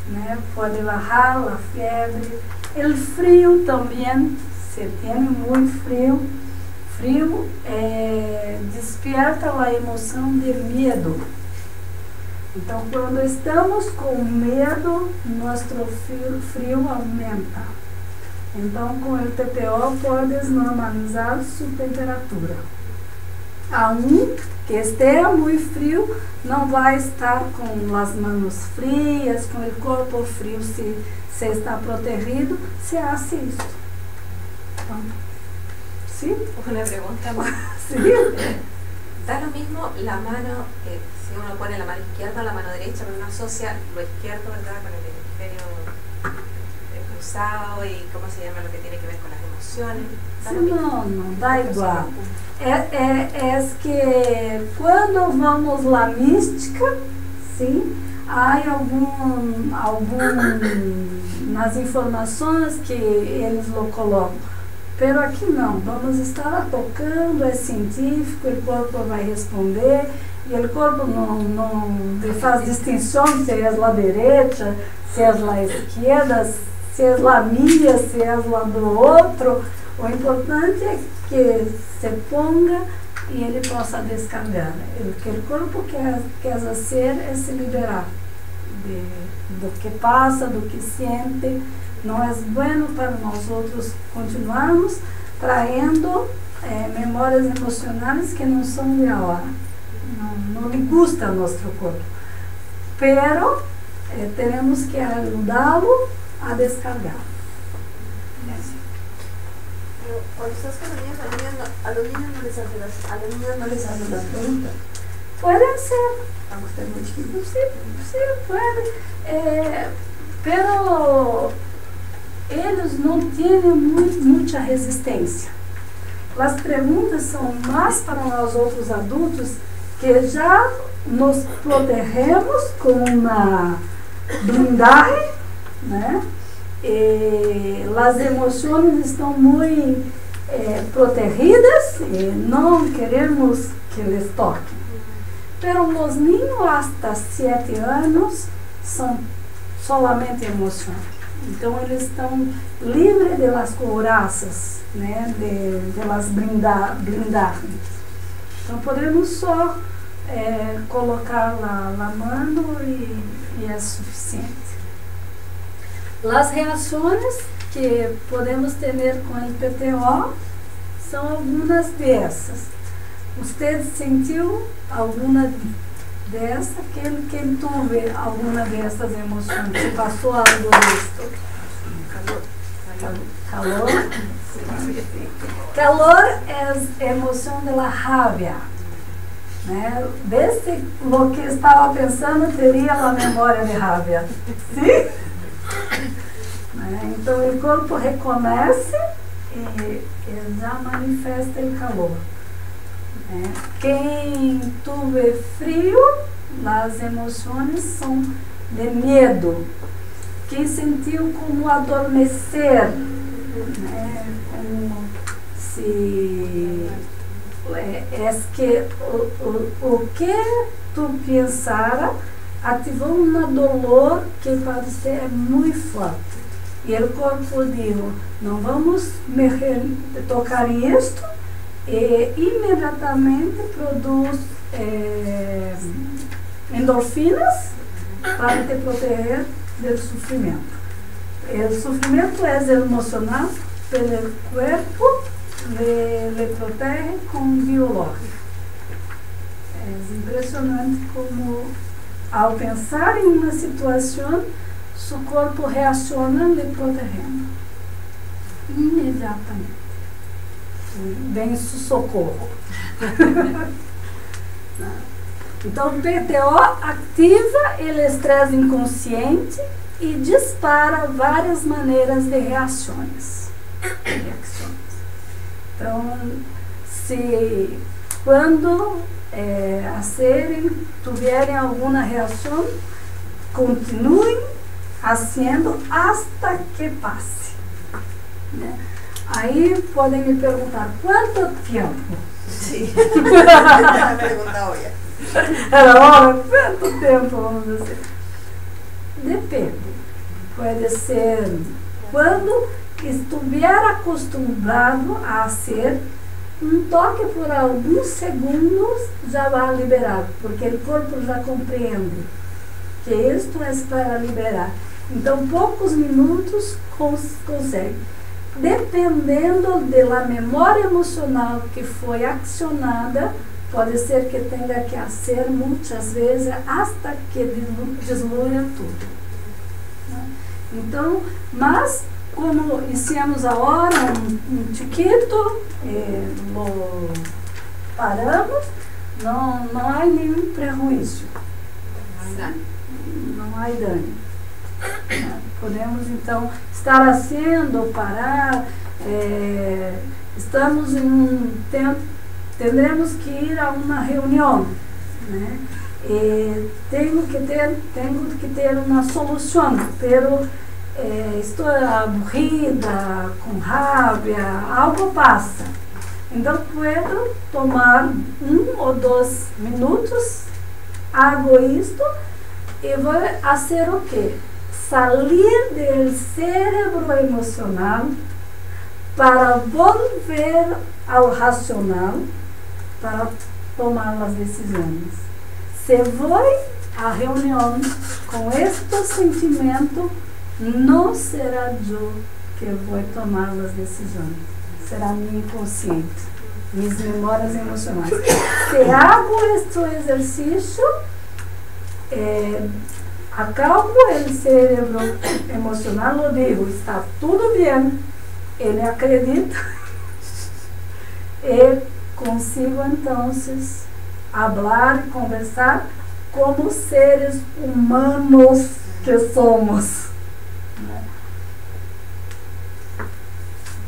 né? Pode bajar a febre. O frio também, se tem muito frio desperta a emoção de medo. Então, quando estamos com medo, nosso frio aumenta. Então, com o TPO, podes normalizar sua temperatura. A que esteja muito frio, não vai estar com as mãos frias, com o corpo frio, se está protegido, se hace isso. Então, ¿sí? Una pregunta más. Sí. Da lo mismo la mano, si uno pone la mano izquierda o la mano derecha, pero uno asocia lo izquierdo, ¿verdad?, con el hemisferio cruzado y cómo se llama lo que tiene que ver con las emociones. Não, dá igual. É que quando vamos lá mística, sim, há algum nas informações que eles lo colocam. Pero aqui não, vamos estar tocando, é científico, o corpo vai responder, e o corpo não faz distinção se é a direita, se é a esquerda, se é a minha, se é a do outro. O importante é que se ponga e ele possa descarregar. O que o corpo quer fazer é se liberar do que passa, do que sente. Não é bueno para nós outros continuarmos traindo memórias emocionais que não são de agora. Não lhe gusta ao nosso corpo. Pero temos que ajudá-lo a descargar. Pero cuando estás con los niños, a los niños no les haces las preguntas. Pueden ser, a usted muy chiquito, sí, puede, pero ellos no tienen mucha resistência. As perguntas são mais para nós outros adultos que já nos protegemos com uma blindagem, né? E as emoções estão muito protegidas e não queremos que eles toquem. Pero os niños hasta 7 anos são solamente emoções. Então eles estão livres das couraças, né, das blindagens. Então podemos só colocar lá na mão e é suficiente. As reações que podemos ter com o PTO são algumas dessas. Você sentiu alguma dessas? Quem teve alguma dessas emoções? Que passou algo disso? Calor? Calor é a emoção da raiva. Né? Desse o que estava pensando teria a memória de raiva. Sim? Né? Então o corpo reconhece e já manifesta o calor. Quem teve frio, as emoções são de medo. Quem sentiu como adormecer, né? Como se que o que tu pensara ativou um dolor que pode ser muito forte. E o corpo diz, não vamos tocar isto, e imediatamente produz endorfinas para te proteger do sofrimento. O sofrimento é emocional, pelo corpo le protege com biológico. É impressionante como, ao pensar em uma situação, seu corpo reaciona lhe protegendo imediatamente. Vem socorro. Então o PTO ativa o estresse inconsciente e dispara várias maneiras de reações. Então, se quando tiverem alguma reação, continuem fazendo hasta que passe. Né? Aí podem me perguntar, quanto tempo? Sim. Essa pergunta olha. Quanto tempo vamos dizer? Depende. Pode ser quando estiver acostumado a ser um toque por alguns segundos, já vai liberar, porque o corpo já compreende que isto é para liberar. Então, poucos minutos consegue. Dependendo da memória emocional que foi acionada, pode ser que tenha que fazer muitas vezes até que desluia tudo. Então, mas como iniciamos agora um chiquito, lo paramos, não há nenhum prejuízo. Não há dano. Podemos então estar haciendo, parar, estamos em um tempo, teremos que ir a uma reunião, né? Tenho que ter uma solução, pero estou aburrida, com raiva, algo passa. Então, posso tomar 1 ou 2 minutos, hago isto e vou fazer o quê? Salir do cérebro emocional para volver ao racional para tomar as decisões. Se vou à reunião com este sentimento, não será eu que vou tomar as decisões, será meu inconsciente, minhas memórias emocionais. Se hago este exercício, acalmo o cérebro emocional, lo digo, está tudo bem, ele acredita e consigo então falar e conversar como seres humanos que somos.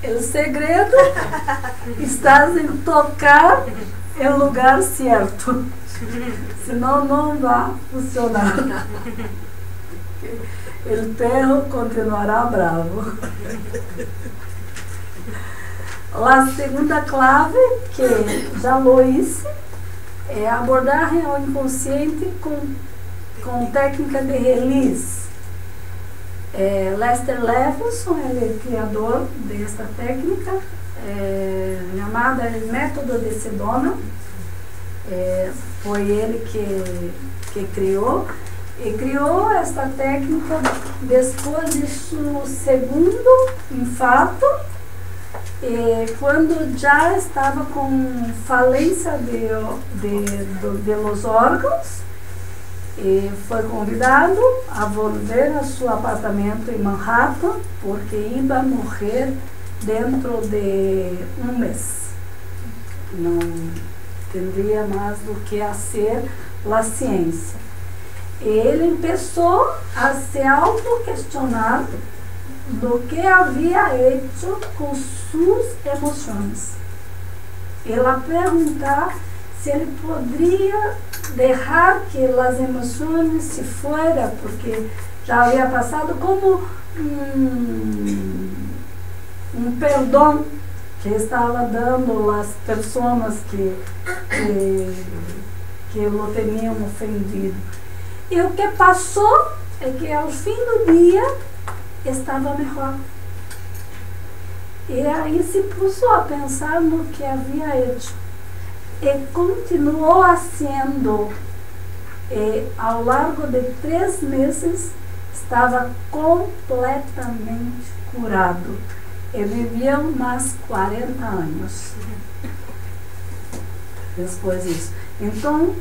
O segredo está em tocar no lugar certo, senão não vai funcionar. O perro continuará bravo. A segunda clave, que já lo hice, é abordar o inconsciente com técnica de release. Lester Levinson, ele é o criador desta técnica, chamada método de Sedona. Foi ele que criou. E criou esta técnica depois de seu segundo infarto, quando já estava com falência de los órgãos. E foi convidado a voltar a seu apartamento em Manhattan, porque ia morrer dentro de um mês. Não teria mais do que fazer a ciência. Ele começou a se auto-questionar do que havia feito com suas emoções. Ela perguntar se ele poderia deixar que as emoções se fueran, porque já havia passado como um perdão que estava dando às pessoas que o tinham ofendido. E o que passou é que ao fim do dia estava melhor. E aí se pôs a pensar no que havia feito. E continuou fazendo. E ao largo de 3 meses estava completamente curado. E viveu mais 40 anos depois disso. Então,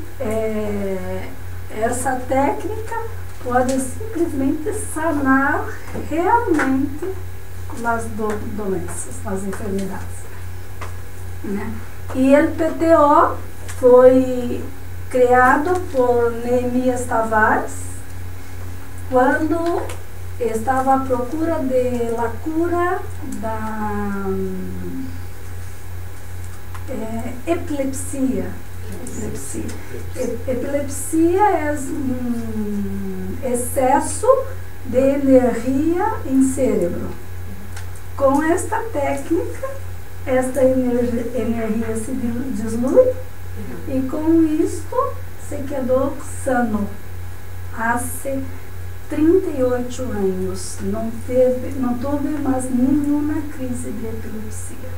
essa técnica pode simplesmente sanar realmente as doenças, as enfermidades. Né? E o PTO foi criado por Neemias Tavares quando estava à procura de la cura da epilepsia. Epilepsia é excesso de energia em cérebro. Com esta técnica, esta energia se dislui e com isto se quedou sano. Há 38 anos não teve mais nenhuma crise de epilepsia.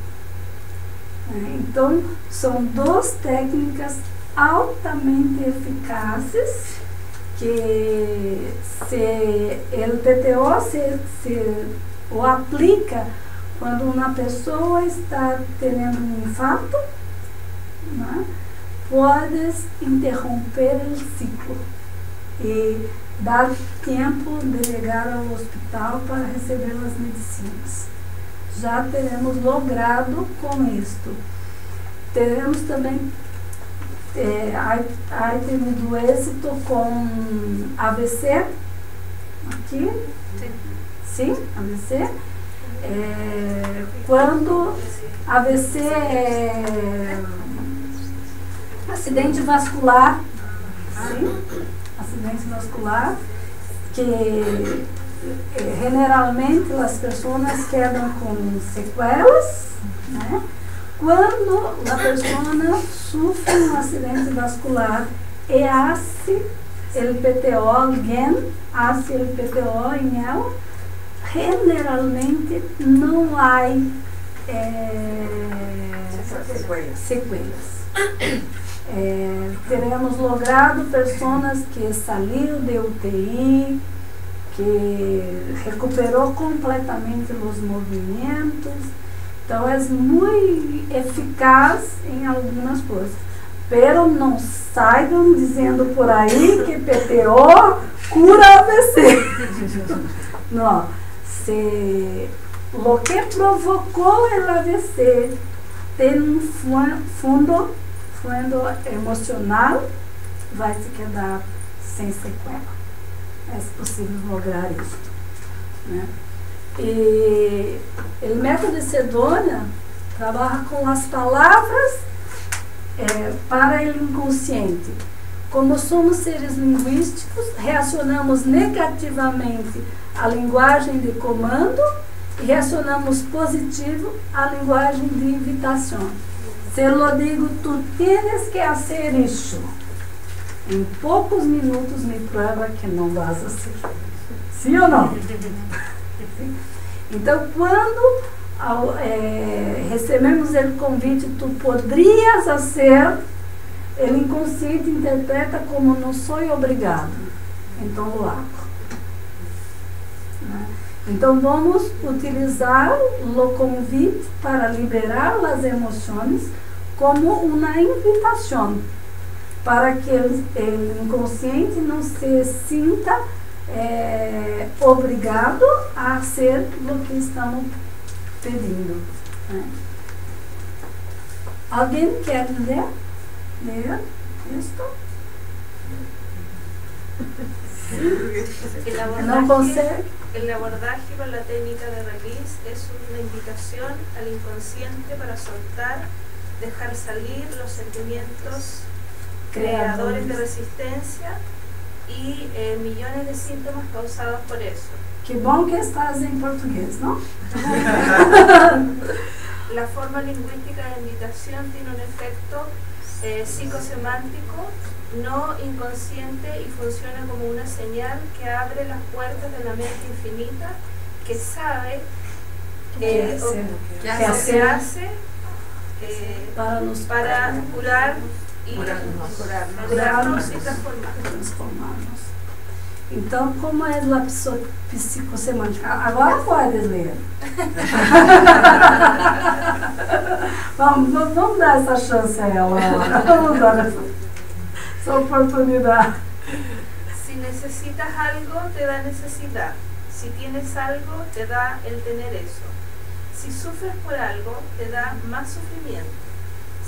Então, são 2 técnicas altamente eficazes que se o PTO se o aplica quando uma pessoa está tendo um infarto, né, podes interromper o ciclo e dar tempo de chegar ao hospital para receber as medicinas. Já teremos logrado com isto. Teremos também tenido êxito com AVC, aqui, sim, AVC. Quando AVC é acidente vascular, sim, acidente vascular, que generalmente as pessoas quedam com sequelas, né? Quando a pessoa sofre um acidente vascular e hace o PTO, alguém hace o PTO em ela, generalmente não há sequelas. Teremos logrado pessoas que saíram de UTI, que recuperou completamente os movimentos. Então é muito eficaz em algumas coisas. Pero não saiam dizendo por aí que PTO cura AVC. No, se lo que provocó el AVC tiene un fundo emocional, vai se quedar sem sequela. É possível lograr isso, né? E o método de Sedona trabalha com as palavras para o inconsciente. Como somos seres linguísticos, reacionamos negativamente à linguagem de comando e reacionamos positivo à linguagem de invitação. Se eu digo, tu tienes que fazer isso, em poucos minutos me prova que não vas a ser. Sim ou não? Então, quando recebemos o convite, tu poderias fazer, o inconsciente interpreta como não sou obrigado. Então, lo hago. Então, vamos utilizar o convite para liberar as emoções como uma invitação, para que o inconsciente não se sinta obrigado a ser o que estamos pedindo. Né? Alguém quer ler isto? Não consegue? El abordaje con la técnica de release es una invitación al inconsciente para soltar, dejar salir los sentimientos creadores de resistencia y millones de síntomas causados por eso. Que bom que estás em português, não? La forma lingüística de invitación tiene un efecto psicosemántico no inconsciente y funciona como una señal que abre las puertas de la mente infinita que sabe que se hace para curar y curarnos y transformarnos. Então, como é a psicossemântica? Agora pode ler. Vamos dar essa chance a ela. Vamos dar essa oportunidade. Si necesitas algo, te da necesidad. Si tienes algo, te da el tener eso. Si sufres por algo, te da más sufrimiento.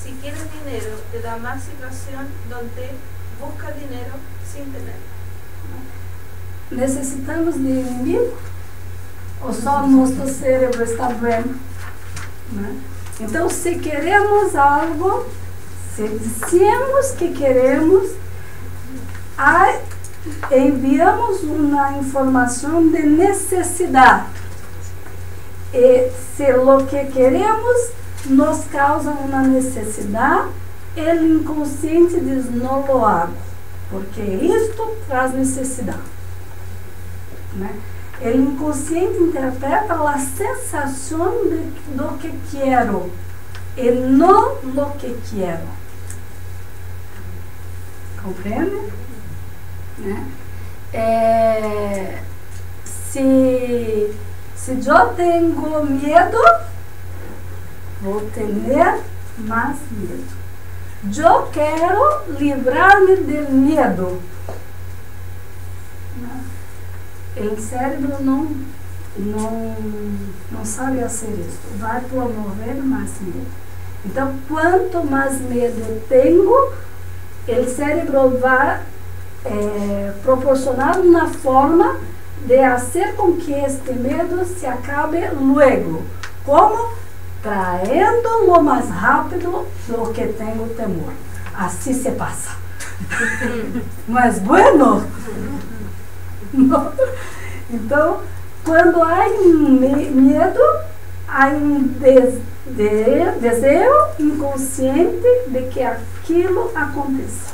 Si quieres dinero, te da más situación donde buscas dinero sin tenerlo. Necessitamos de inimigo? Ou só nosso cérebro está vendo? Né? Então, se queremos algo, se dissemos que queremos, enviamos uma informação de necessidade. E se o que queremos nos causa uma necessidade, o inconsciente diz, não lo hago, porque isto traz necessidade. Né? O inconsciente interpreta a sensação do que quero e não lo que quero. Compreende? Né? Se eu tenho medo, vou ter mais medo. Eu quero livrar-me do medo. O cérebro não sabe fazer isso. Vai promover mais medo. Então, quanto mais medo eu tenho, o cérebro vai proporcionar uma forma de fazer com que este medo se acabe logo. Como? Traindo lo mais rápido do que tenho temor. Assim se passa. Não é bueno? Não. Então, quando há medo, há desejo inconsciente de que aquilo aconteça.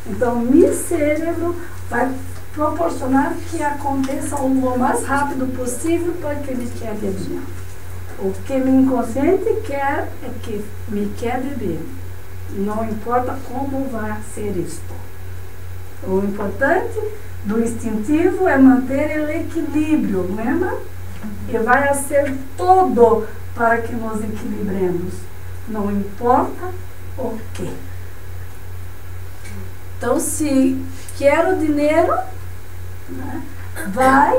Então, meu cérebro vai proporcionar que aconteça o mais rápido possível porque ele quer beber. O que meu inconsciente quer é que me quer beber. Não importa como vai ser isto. O importante do instintivo é manter o equilíbrio, lembra? E vai ser todo para que nos equilibremos. Não importa o que. Então, se quero dinheiro, né, vai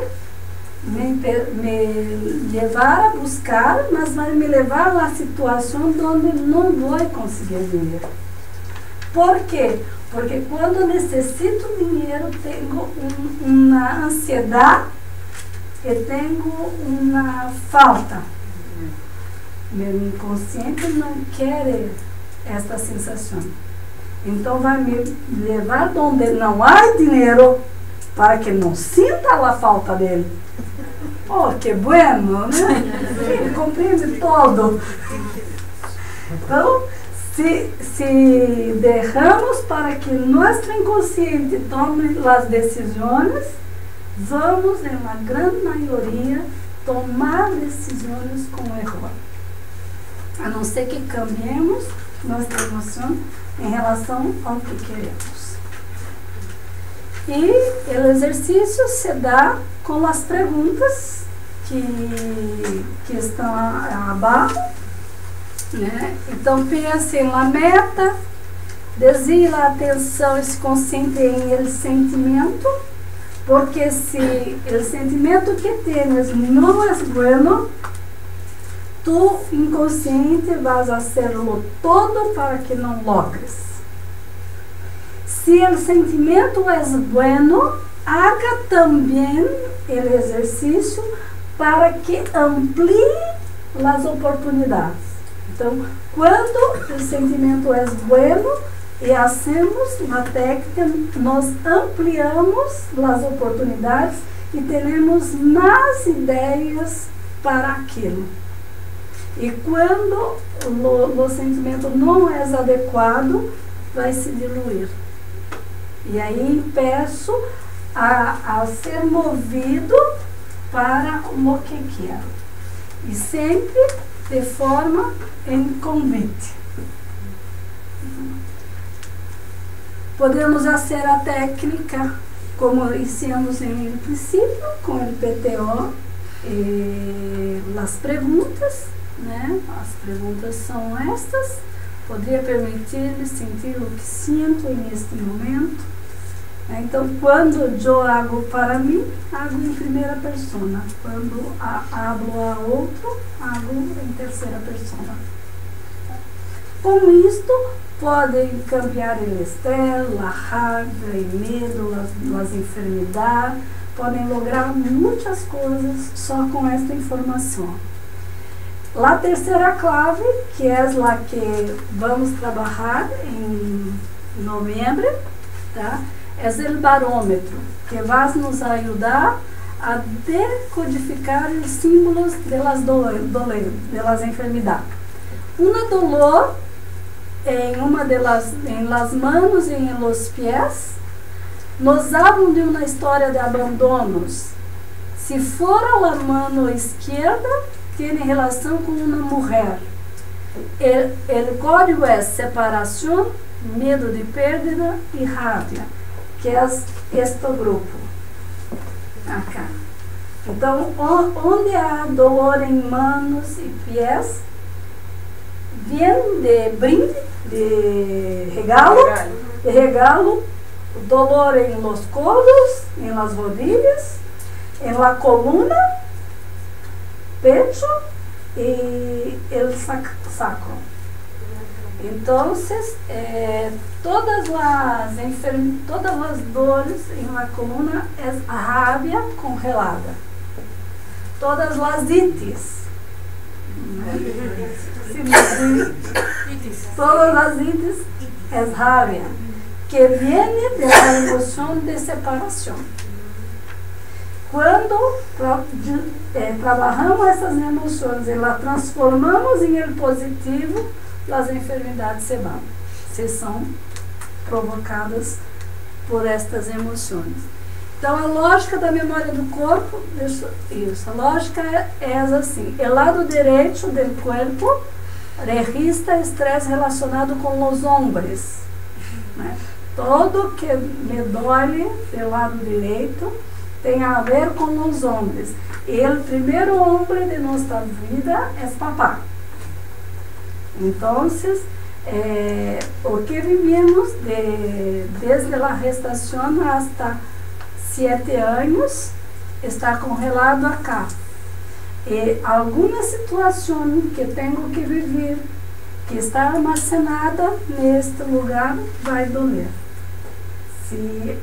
me levar a buscar, mas vai me levar a situação onde não vou conseguir dinheiro. Por quê? Porque quando necessito dinheiro, tenho uma ansiedade e tenho uma falta. Meu inconsciente não quer esta sensação. Então vai me levar onde não há dinheiro para que não sinta a falta dele. Oh, que bueno, né? Sim, compreende todo. Então, se deixamos para que nosso inconsciente tome as decisões, vamos, na grande maioria, tomar decisões com erro. A não ser que cambiemos nossa emoção em relação ao que queremos. E o exercício se dá com as perguntas que estão abaixo, né? Então pense na meta, desvie a atenção e se concentre em el sentimento, porque se o sentimento que tienes não é bueno, tu inconsciente vas a hacerlo todo para que não logres. Se o sentimento é bueno, haga também o exercício para que amplie as oportunidades. Então, quando o sentimento é bueno e hacemos a técnica, nós ampliamos as oportunidades e temos mais ideias para aquilo. E quando o sentimento não é adequado, vai se diluir. E aí peço a ser movido para o que quero. E sempre de forma em convite. Podemos fazer a técnica como iniciamos em princípio, com o PTO, as perguntas, né? As perguntas são estas. Poderia permitir-lhe sentir o que sinto neste momento. Então, quando eu hago para mim, hago em primeira pessoa. Quando hablo a outro, hago em terceira pessoa. Com isto, podem cambiar o estresse, a raiva, o medo, as enfermidades. Podem lograr muitas coisas só com esta informação. A terceira clave, que é a que vamos trabalhar em novembro, tá? É o barômetro, que vai nos ajudar a decodificar os símbolos das enfermidades. Uma dolor em las manos e em los pies nos hablam de uma história de abandonos. Se for a mano esquerda, tem relação com uma mulher. O código é separação, medo de perda e raiva, que é este grupo. Acá. Então, onde há dolor em manos e pés, vem de brinde, de regalo, dolor em los codos, em las rodillas, em la coluna, pecho e el sacro. Então, todas as dores em la coluna é rabia congelada. Todas as itis. Todas as itis é rabia, que vem da emoção de separação. Quando trabalhamos essas emoções e las transformamos em el positivo, as enfermidades se vão, se são provocadas por estas emoções. Então, a lógica da memória do corpo, a lógica é assim: o lado direito do corpo registra estresse relacionado com os ombros, né? Todo que me dói do lado direito tem a ver com os ombros. E o primeiro ombro de nossa vida é papá. Então, O que vivimos desde a gestação hasta 7 anos está congelado acá. E alguma situação que tenho que viver, que está armazenada neste lugar, vai doler. Se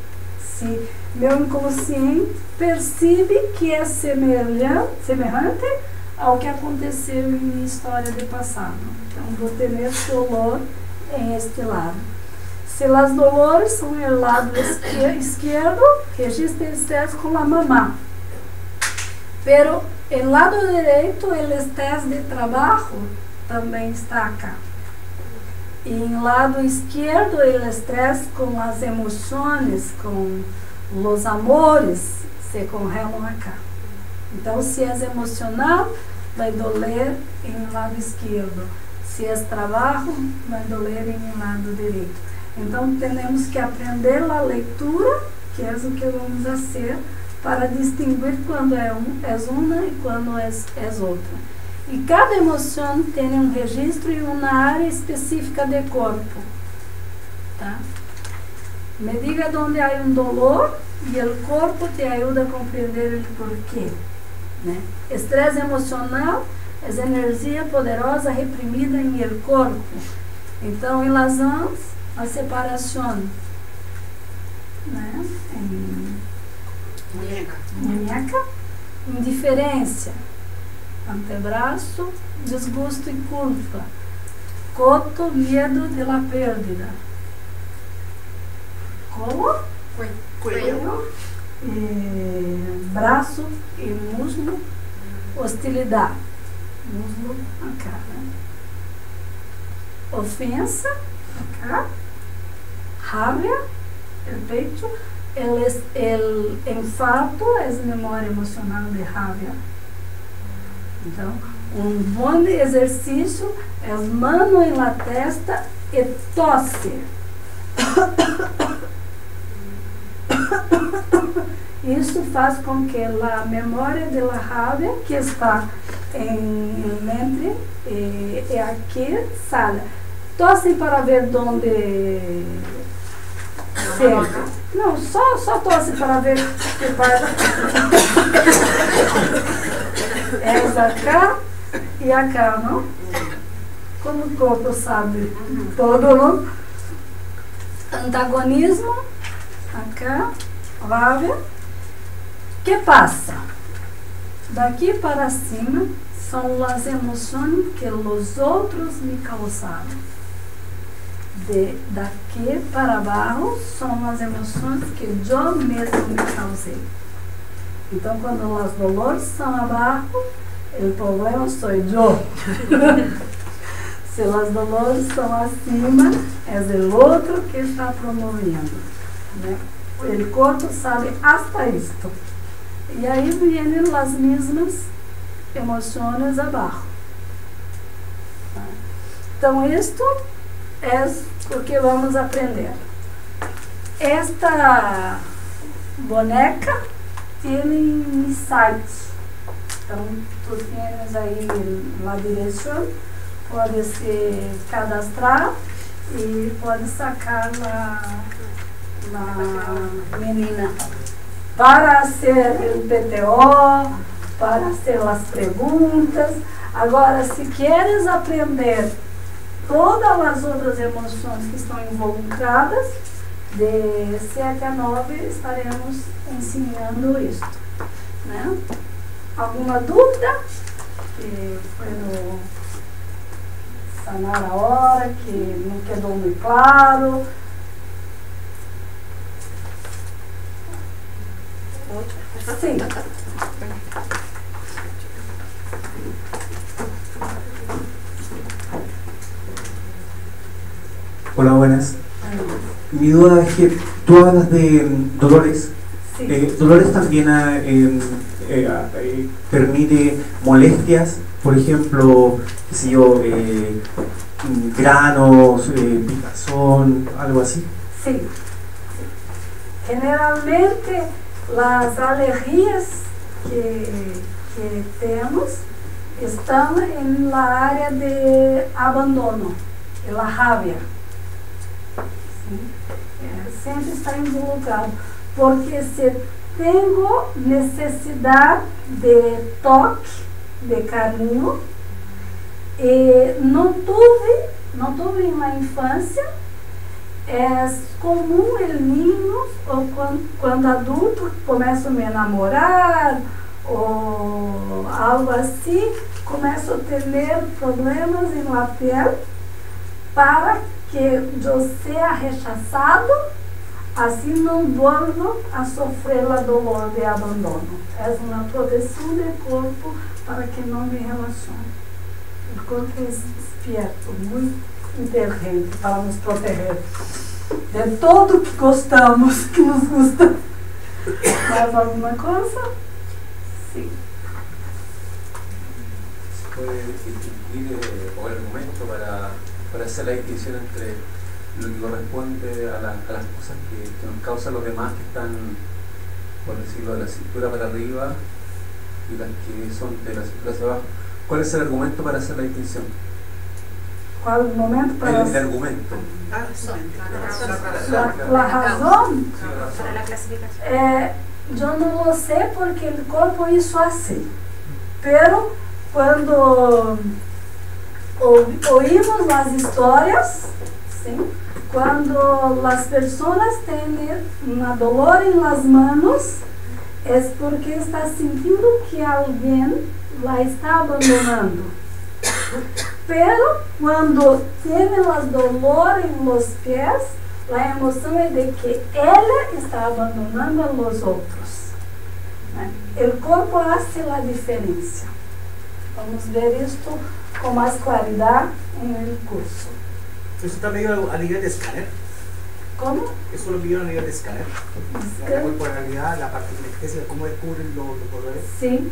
meu inconsciente percebe que é semelhante ao que aconteceu em minha história de passado. Então, vou ter esse dolor em este lado. Se as dolores são no lado esquerdo, registra o estresse com a mamá. Pero el lado direito, o estresse de trabalho também está acá. E em lado esquerdo, o estresse com as emoções, com os amores, se congelam acá. Então, se é emocional, vai doler em lado esquerdo. Se é trabalho, vai doler em lado direito. Então, temos que aprender a leitura, que é o que vamos fazer, para distinguir quando é uma e quando é outra. E cada emoção tem um registro e uma área específica do corpo. Tá? Me diga onde há um dolor e o corpo te ajuda a compreender o porquê. Né? Estresse emocional é energia poderosa reprimida em el corpo. Então, em las mãos, a separação. Né? Muñeca, indiferença, antebraço, desgosto e culpa, coto, medo de la pérdida, colo, cuello, braço e muslo, hostilidade, muslo acá, né? Ofensa, acá, rabia, o peito. El infarto é memória emocional de raiva. Então, um bom exercício é as mãos na testa e tosse. Isso faz com que a memória da raiva que está em mente e aqui saia. Tosse para ver onde chega. Não, só tosse para ver que parte. É acá e acá, não? Como o corpo sabe todo, não? Antagonismo, acá, raiva. Que passa? Daqui para cima são as emoções que os outros me causaram. Daqui para baixo são as emoções que eu mesmo me causei. Então, quando os dolores são abaixo, o problema sou eu. Se os dolores são acima, é o outro que está promovendo. Né? O corpo sabe hasta isto. E aí vêm as mesmas emoções abaixo. Então, isto é o que vamos aprender. Esta boneca tem insights. Então, tu tens aí uma direção, pode se cadastrar e pode sacar a menina para ser o PTO, para hacer as perguntas. Agora, se queres aprender todas as outras emoções que estão involucradas, de 7 a 9 estaremos ensinando isso. Né? Alguma dúvida? Que foi no sanar a hora, que não quedou muito claro? Sim. Hola, buenas. Mi duda es que tú hablas de Dolores. Sí. Dolores también permite molestias, por ejemplo, qué sé yo, granos, picazón, algo así. Sí. Generalmente las alergias que temos estão em la área de abandono. a rabia. Sempre está involucrado. Porque se tenho necessidade de toque, de carinho, e não tive uma infância, é comum em niños, ou quando adulto, começo a me namorar, ou algo assim, começo a ter problemas na pele, para que eu seja rechazado, assim não volvo a sofrer a dor de abandono. É uma proteção do corpo para que não me relacione. O corpo é esperto, muito inteligente para nos proteger de tudo que gostamos, que nos gusta. Mais alguma coisa? Sim. Puede incluir o el argumento para hacer la distinción entre lo que corresponde a las cosas que nos causan los demás, que están, por decirlo, de la cintura para arriba, y las que son de la cintura hacia abajo. ¿Cuál es el argumento para hacer la distinción? ¿Cuál es el momento para El argumento. la razón? Para la clasificación. Yo no lo sé porque el cuerpo hizo así. Pero cuando oímos las historias, ¿sí? Cuando las personas tienen un dolor en las manos, es porque está sintiendo que alguien la está abandonando. Pero cuando tiene el dolor en los pies, la emoción es de que ella está abandonando a los otros. El cuerpo hace la diferencia. Vamos a ver esto con más claridad en el curso. ¿Eso está medio a nivel de escáner? ¿Cómo? ¿Eso lo vieron a nivel de escáner? La corporalidad, la parte kinestesia, cómo descubren los dolores. Sí,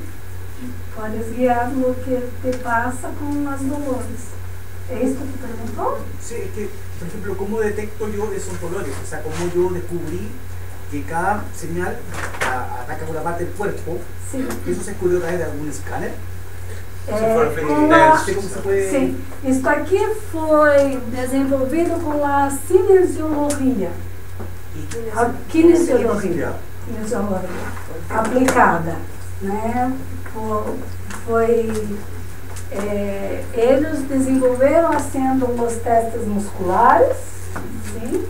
puedes guiar lo que te pasa con los dolores. ¿Es esto que preguntó? Sí, es que, por ejemplo, ¿cómo detecto yo esos dolores? O sea, ¿cómo yo descubrí que cada señal ataca una parte del cuerpo? Sí. ¿Eso se descubrió a través de algún escáner? Sim, isto aqui foi desenvolvido com a cinesiologia. A kinesiologia aplicada, né? Eles desenvolveram fazendo os testes musculares, sim,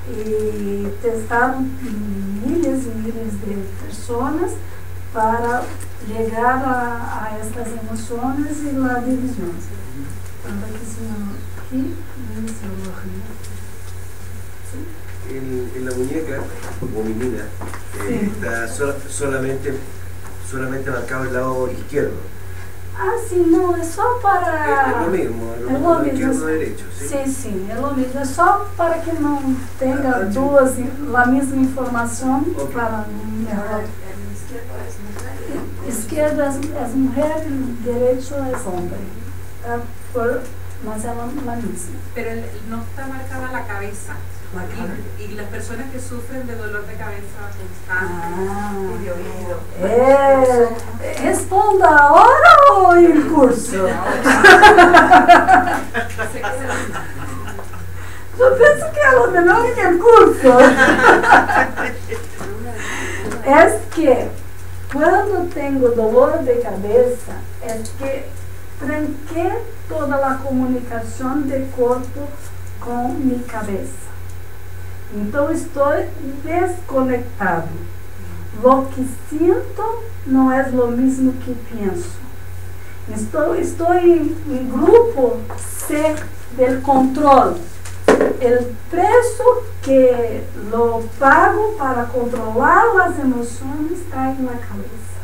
e testaram milhares e milhares de pessoas para llegar a estas emociones y la división. En la muñeca hominina está solamente marcado el lado izquierdo. Ah, sí, no, es solo para... Es lo mismo, lo izquierdo derecho, ¿sí? Sí, sí, es lo mismo, es solo para que no tenga dudas, la misma información, okay. Para mejor. Izquierda es mujer y derecho es hombre. Mas es la misma. Pero no está marcada la cabeza. Y las personas que sufren de dolor de cabeza constante y de oído. ¿Responda ahora o en el curso? Yo pienso que a los demás en el curso. Es que cuando tengo dolor de cabeza, es que tranqué toda la comunicación del cuerpo con mi cabeza. Entonces estoy desconectado. Lo que siento no es lo mismo que pienso. Estoy en grupo C del control. El precio que lo pago para controlar las emociones está en la cabeza.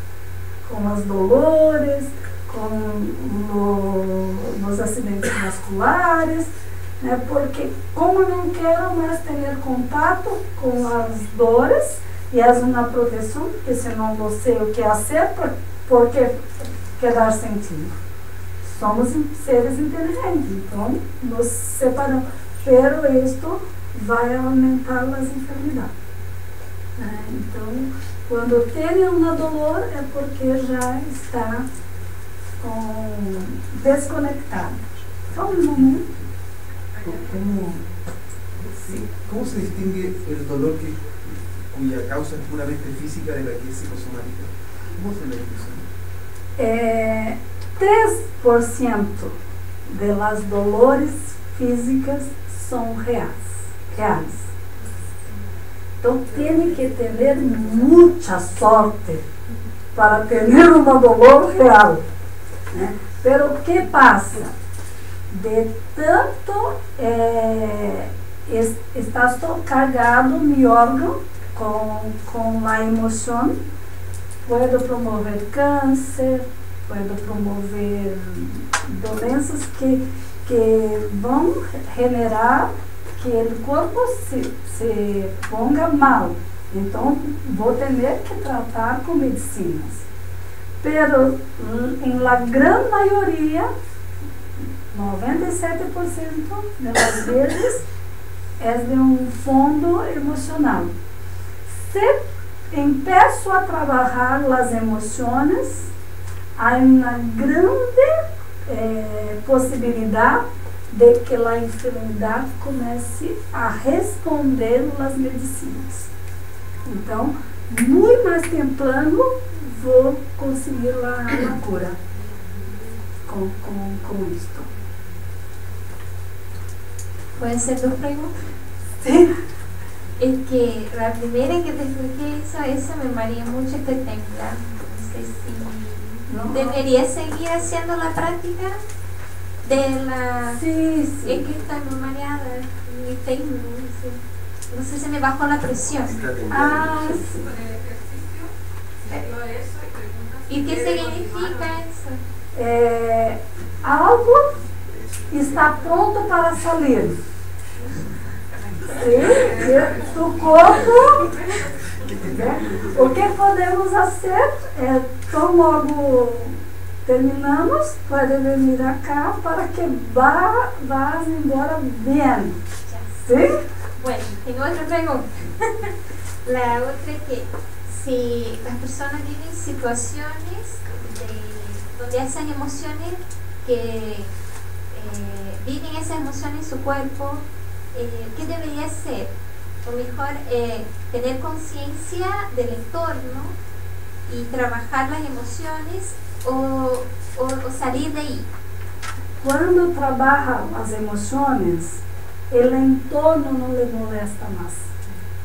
Con los dolores, con los accidentes vasculares, né? Porque como não quero mais ter contato com as dores, e é uma proteção, porque se não vou sei o que fazer, por que quedar sentindo? Somos seres inteligentes, então nos separamos. Pero isto vai aumentar as enfermidades. Então, quando tem uma dor, é porque já está desconectado. Só um momento. ¿Cómo se distingue el dolor cuya causa es puramente física de la que es psicosomática? ¿Cómo se la dice? 3% de las dolores físicas son reales. Então, tem que ter muita sorte para ter dolor real. Né? Pero o que passa? De tanto está cargado mi órgão com a emoção, pode promover câncer, pode promover doenças que vão generar que o corpo se ponga mal. Então, vou ter que tratar com medicinas. Pero, em la gran maioria, 97% das vezes, é de fundo emocional. Se empiezo a trabalhar as emoções, há uma grande possibilidade de que a enfermidade comece a responder às medicinas. Então, muito mais temprano, vou conseguir a cura com isto. ¿Pueden ser dos preguntas? Sí. Es que la primera que te expliqué esa me mareé mucho este temblar. No sé si debería seguir haciendo la práctica de la... Sí. Es que estoy muy mareada y tengo, no sé, se me bajó la presión. Sí. ¿Y qué significa eso? Algo está pronto para sair. Do corpo. O que podemos fazer é, tão logo terminamos, pode vir cá para que vá embora bem. ¿Sí? Bueno, tengo otra pregunta. La otra es que si las personas viven situaciones donde hacen emociones que viven esas emociones en su cuerpo, ¿qué debería hacer? O mejor, tener conciencia del entorno y trabajar las emociones o salir de ahí. Quando trabalha as emoções, o entorno não lhe molesta mais.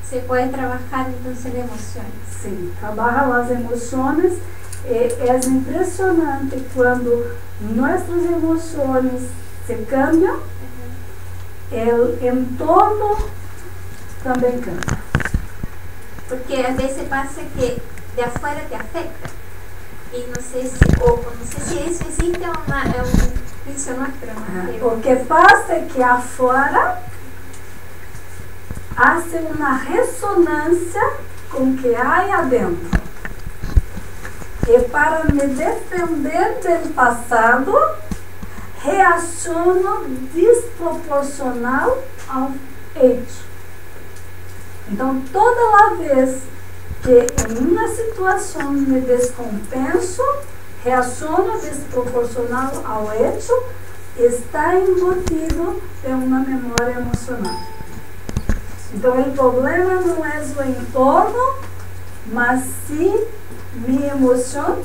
Se puede trabajar entonces las emociones. Sim, trabalha as emoções. É impressionante quando nossas emoções se cambiam, o entorno também cambia. Porque a veces pasa que de afuera te afecta. Y no sé si eso existe o es un juicio nuestro. O que passa é que afuera hace uma ressonância com o que há adentro. E para me defender do passado, reaciono desproporcional ao hecho. Então, toda vez que em uma situação me descompenso, reaciono desproporcional ao hecho, está embutido em uma memória emocional. Então, o problema não é o entorno, mas sim minha emoção,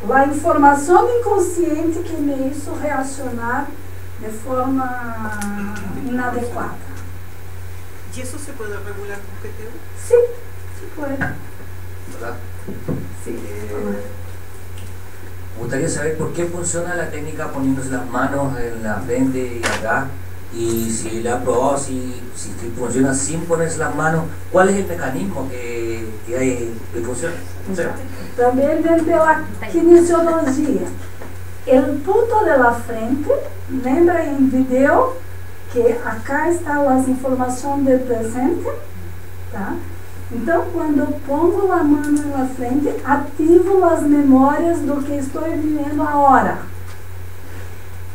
a informação inconsciente que me hizo reaccionar de forma inadequada. ¿Y eso se puede regular con PTU? Sí, sí puede. ¿Verdad? Sí. Me gustaría saber por qué funciona la técnica poniéndose las manos en la frente y acá, y si la ha probado, si funciona sin ponerse las manos, ¿cuál es el mecanismo que hay que funciona? O sea, también desde la kinesiología. El punto de la frente, lembra en video que acá están las informaciones del presente, tá? Então, quando pongo a mão na frente, ativo as memórias do que estou vivendo agora.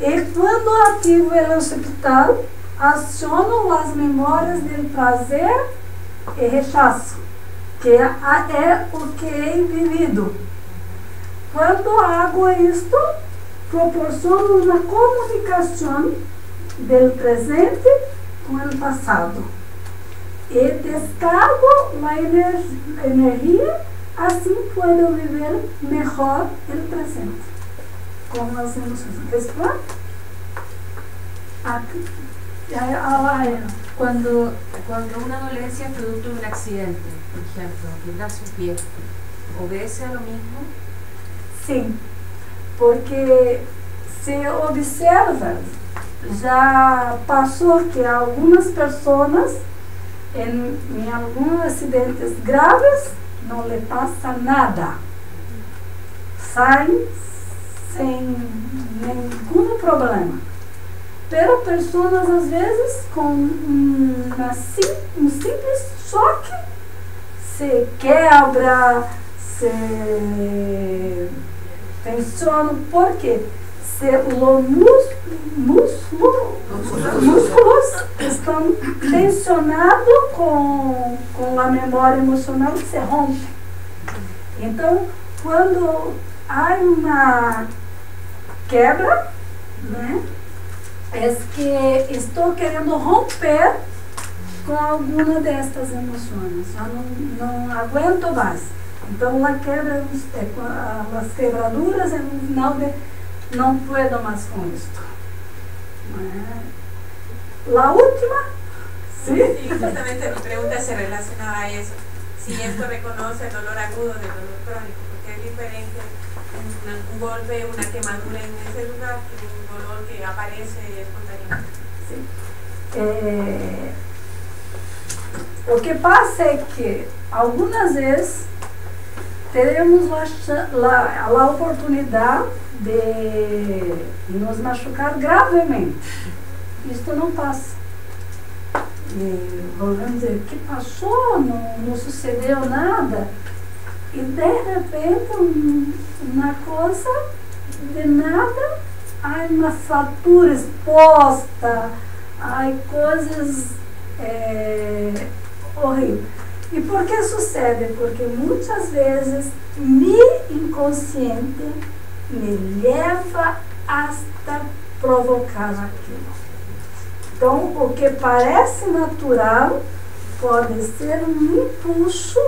E quando ativo o occipital, aciono as memórias do prazer e rechaço, que é o que é vivido. Quando hago isto, proporciono uma comunicação del presente con el pasado y descargo la energía, así puedo vivir mejor el presente con las emociones. ¿Es claro? Cuando una dolencia es producto de un accidente, por ejemplo, quebrarse un pie, ¿obedece a lo mismo? Sí, porque se observa, ya pasó que algunas personas en algunos accidentes graves no le pasa nada, saem sem nenhum problema. Pero pessoas às vezes com um simples choque se quebra, se tensiona, porque se os músculos estão tensionados com a memória emocional que se rompe. Então, quando há uma quebra, né, é que estou querendo romper com alguma destas emoções, já não aguento mais. Então, a quebra, as quebraduras é no final de não puedo mais com isto. La última, ¿sí? Sí, justamente mi pregunta se relacionaba a eso. Si esto reconoce el dolor agudo del dolor crónico, porque es diferente un golpe, una quemadura en ese lugar que un dolor que aparece espontáneamente. Sí. O que passa é que algumas vezes teremos a oportunidade de nos machucar gravemente. Isto não passa. Vamos dizer, que passou, não sucedeu nada. E de repente, uma coisa de nada, há uma fratura exposta, há coisas horríveis. E por que sucede? Porque muitas vezes meu inconsciente me leva hasta provocar aquilo. Então, o que parece natural pode ser um impulso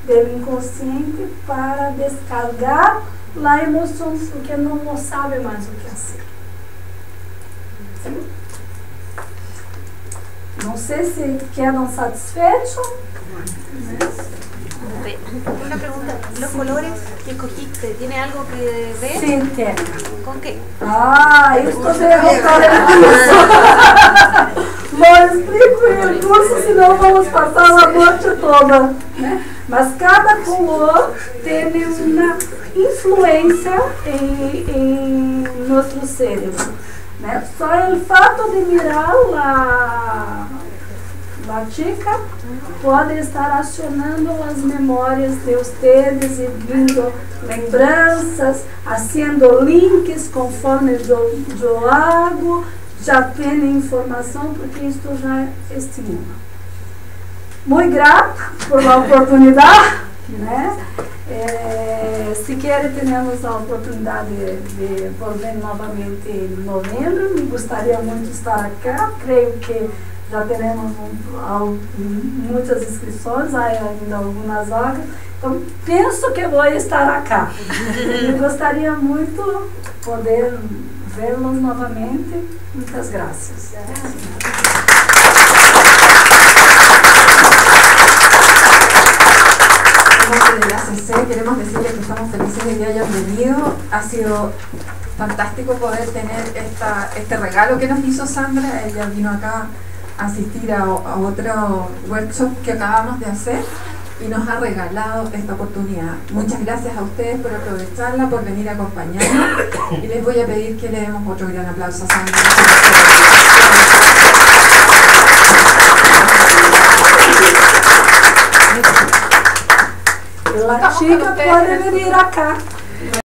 do inconsciente para descargar a emoção, porque não sabe mais o que fazer. Sim? Não sei se quedam satisfeitos. Una pregunta, ¿los colores que escogiste tiene algo que ver? Sí, tiene. ¿Con qué? Esto debe estar en el curso. Lo explico en el curso, senão vamos passar a noite toda. Né? Mas cada color tem uma influência em nosso cérebro. Né? Só o fato de mirar a chica pode estar acionando as memórias de vocês e vindo lembranças, fazendo links conforme eu hago, já tem informação, porque isto já estimula. Muito grata por a oportunidade, né? Se querem, temos a oportunidade de voltar novamente em novembro. Me gostaria muito de estar aqui. Creio que já temos muitas inscrições, há ainda algumas vagas. Então, penso que vou estar aqui. Me gostaria muito poder vê-los novamente. Muitas graças. De la ACC queremos decirles que estamos felices de que hayan venido. Ha sido fantástico poder tener este regalo que nos hizo Sandra. Ella vino acá a asistir a otro workshop que acabamos de hacer y nos ha regalado esta oportunidad. Muchas gracias a ustedes por aprovecharla, por venir a acompañarnos, y les voy a pedir que le demos otro gran aplauso a Sandra. La chica puede venir acá.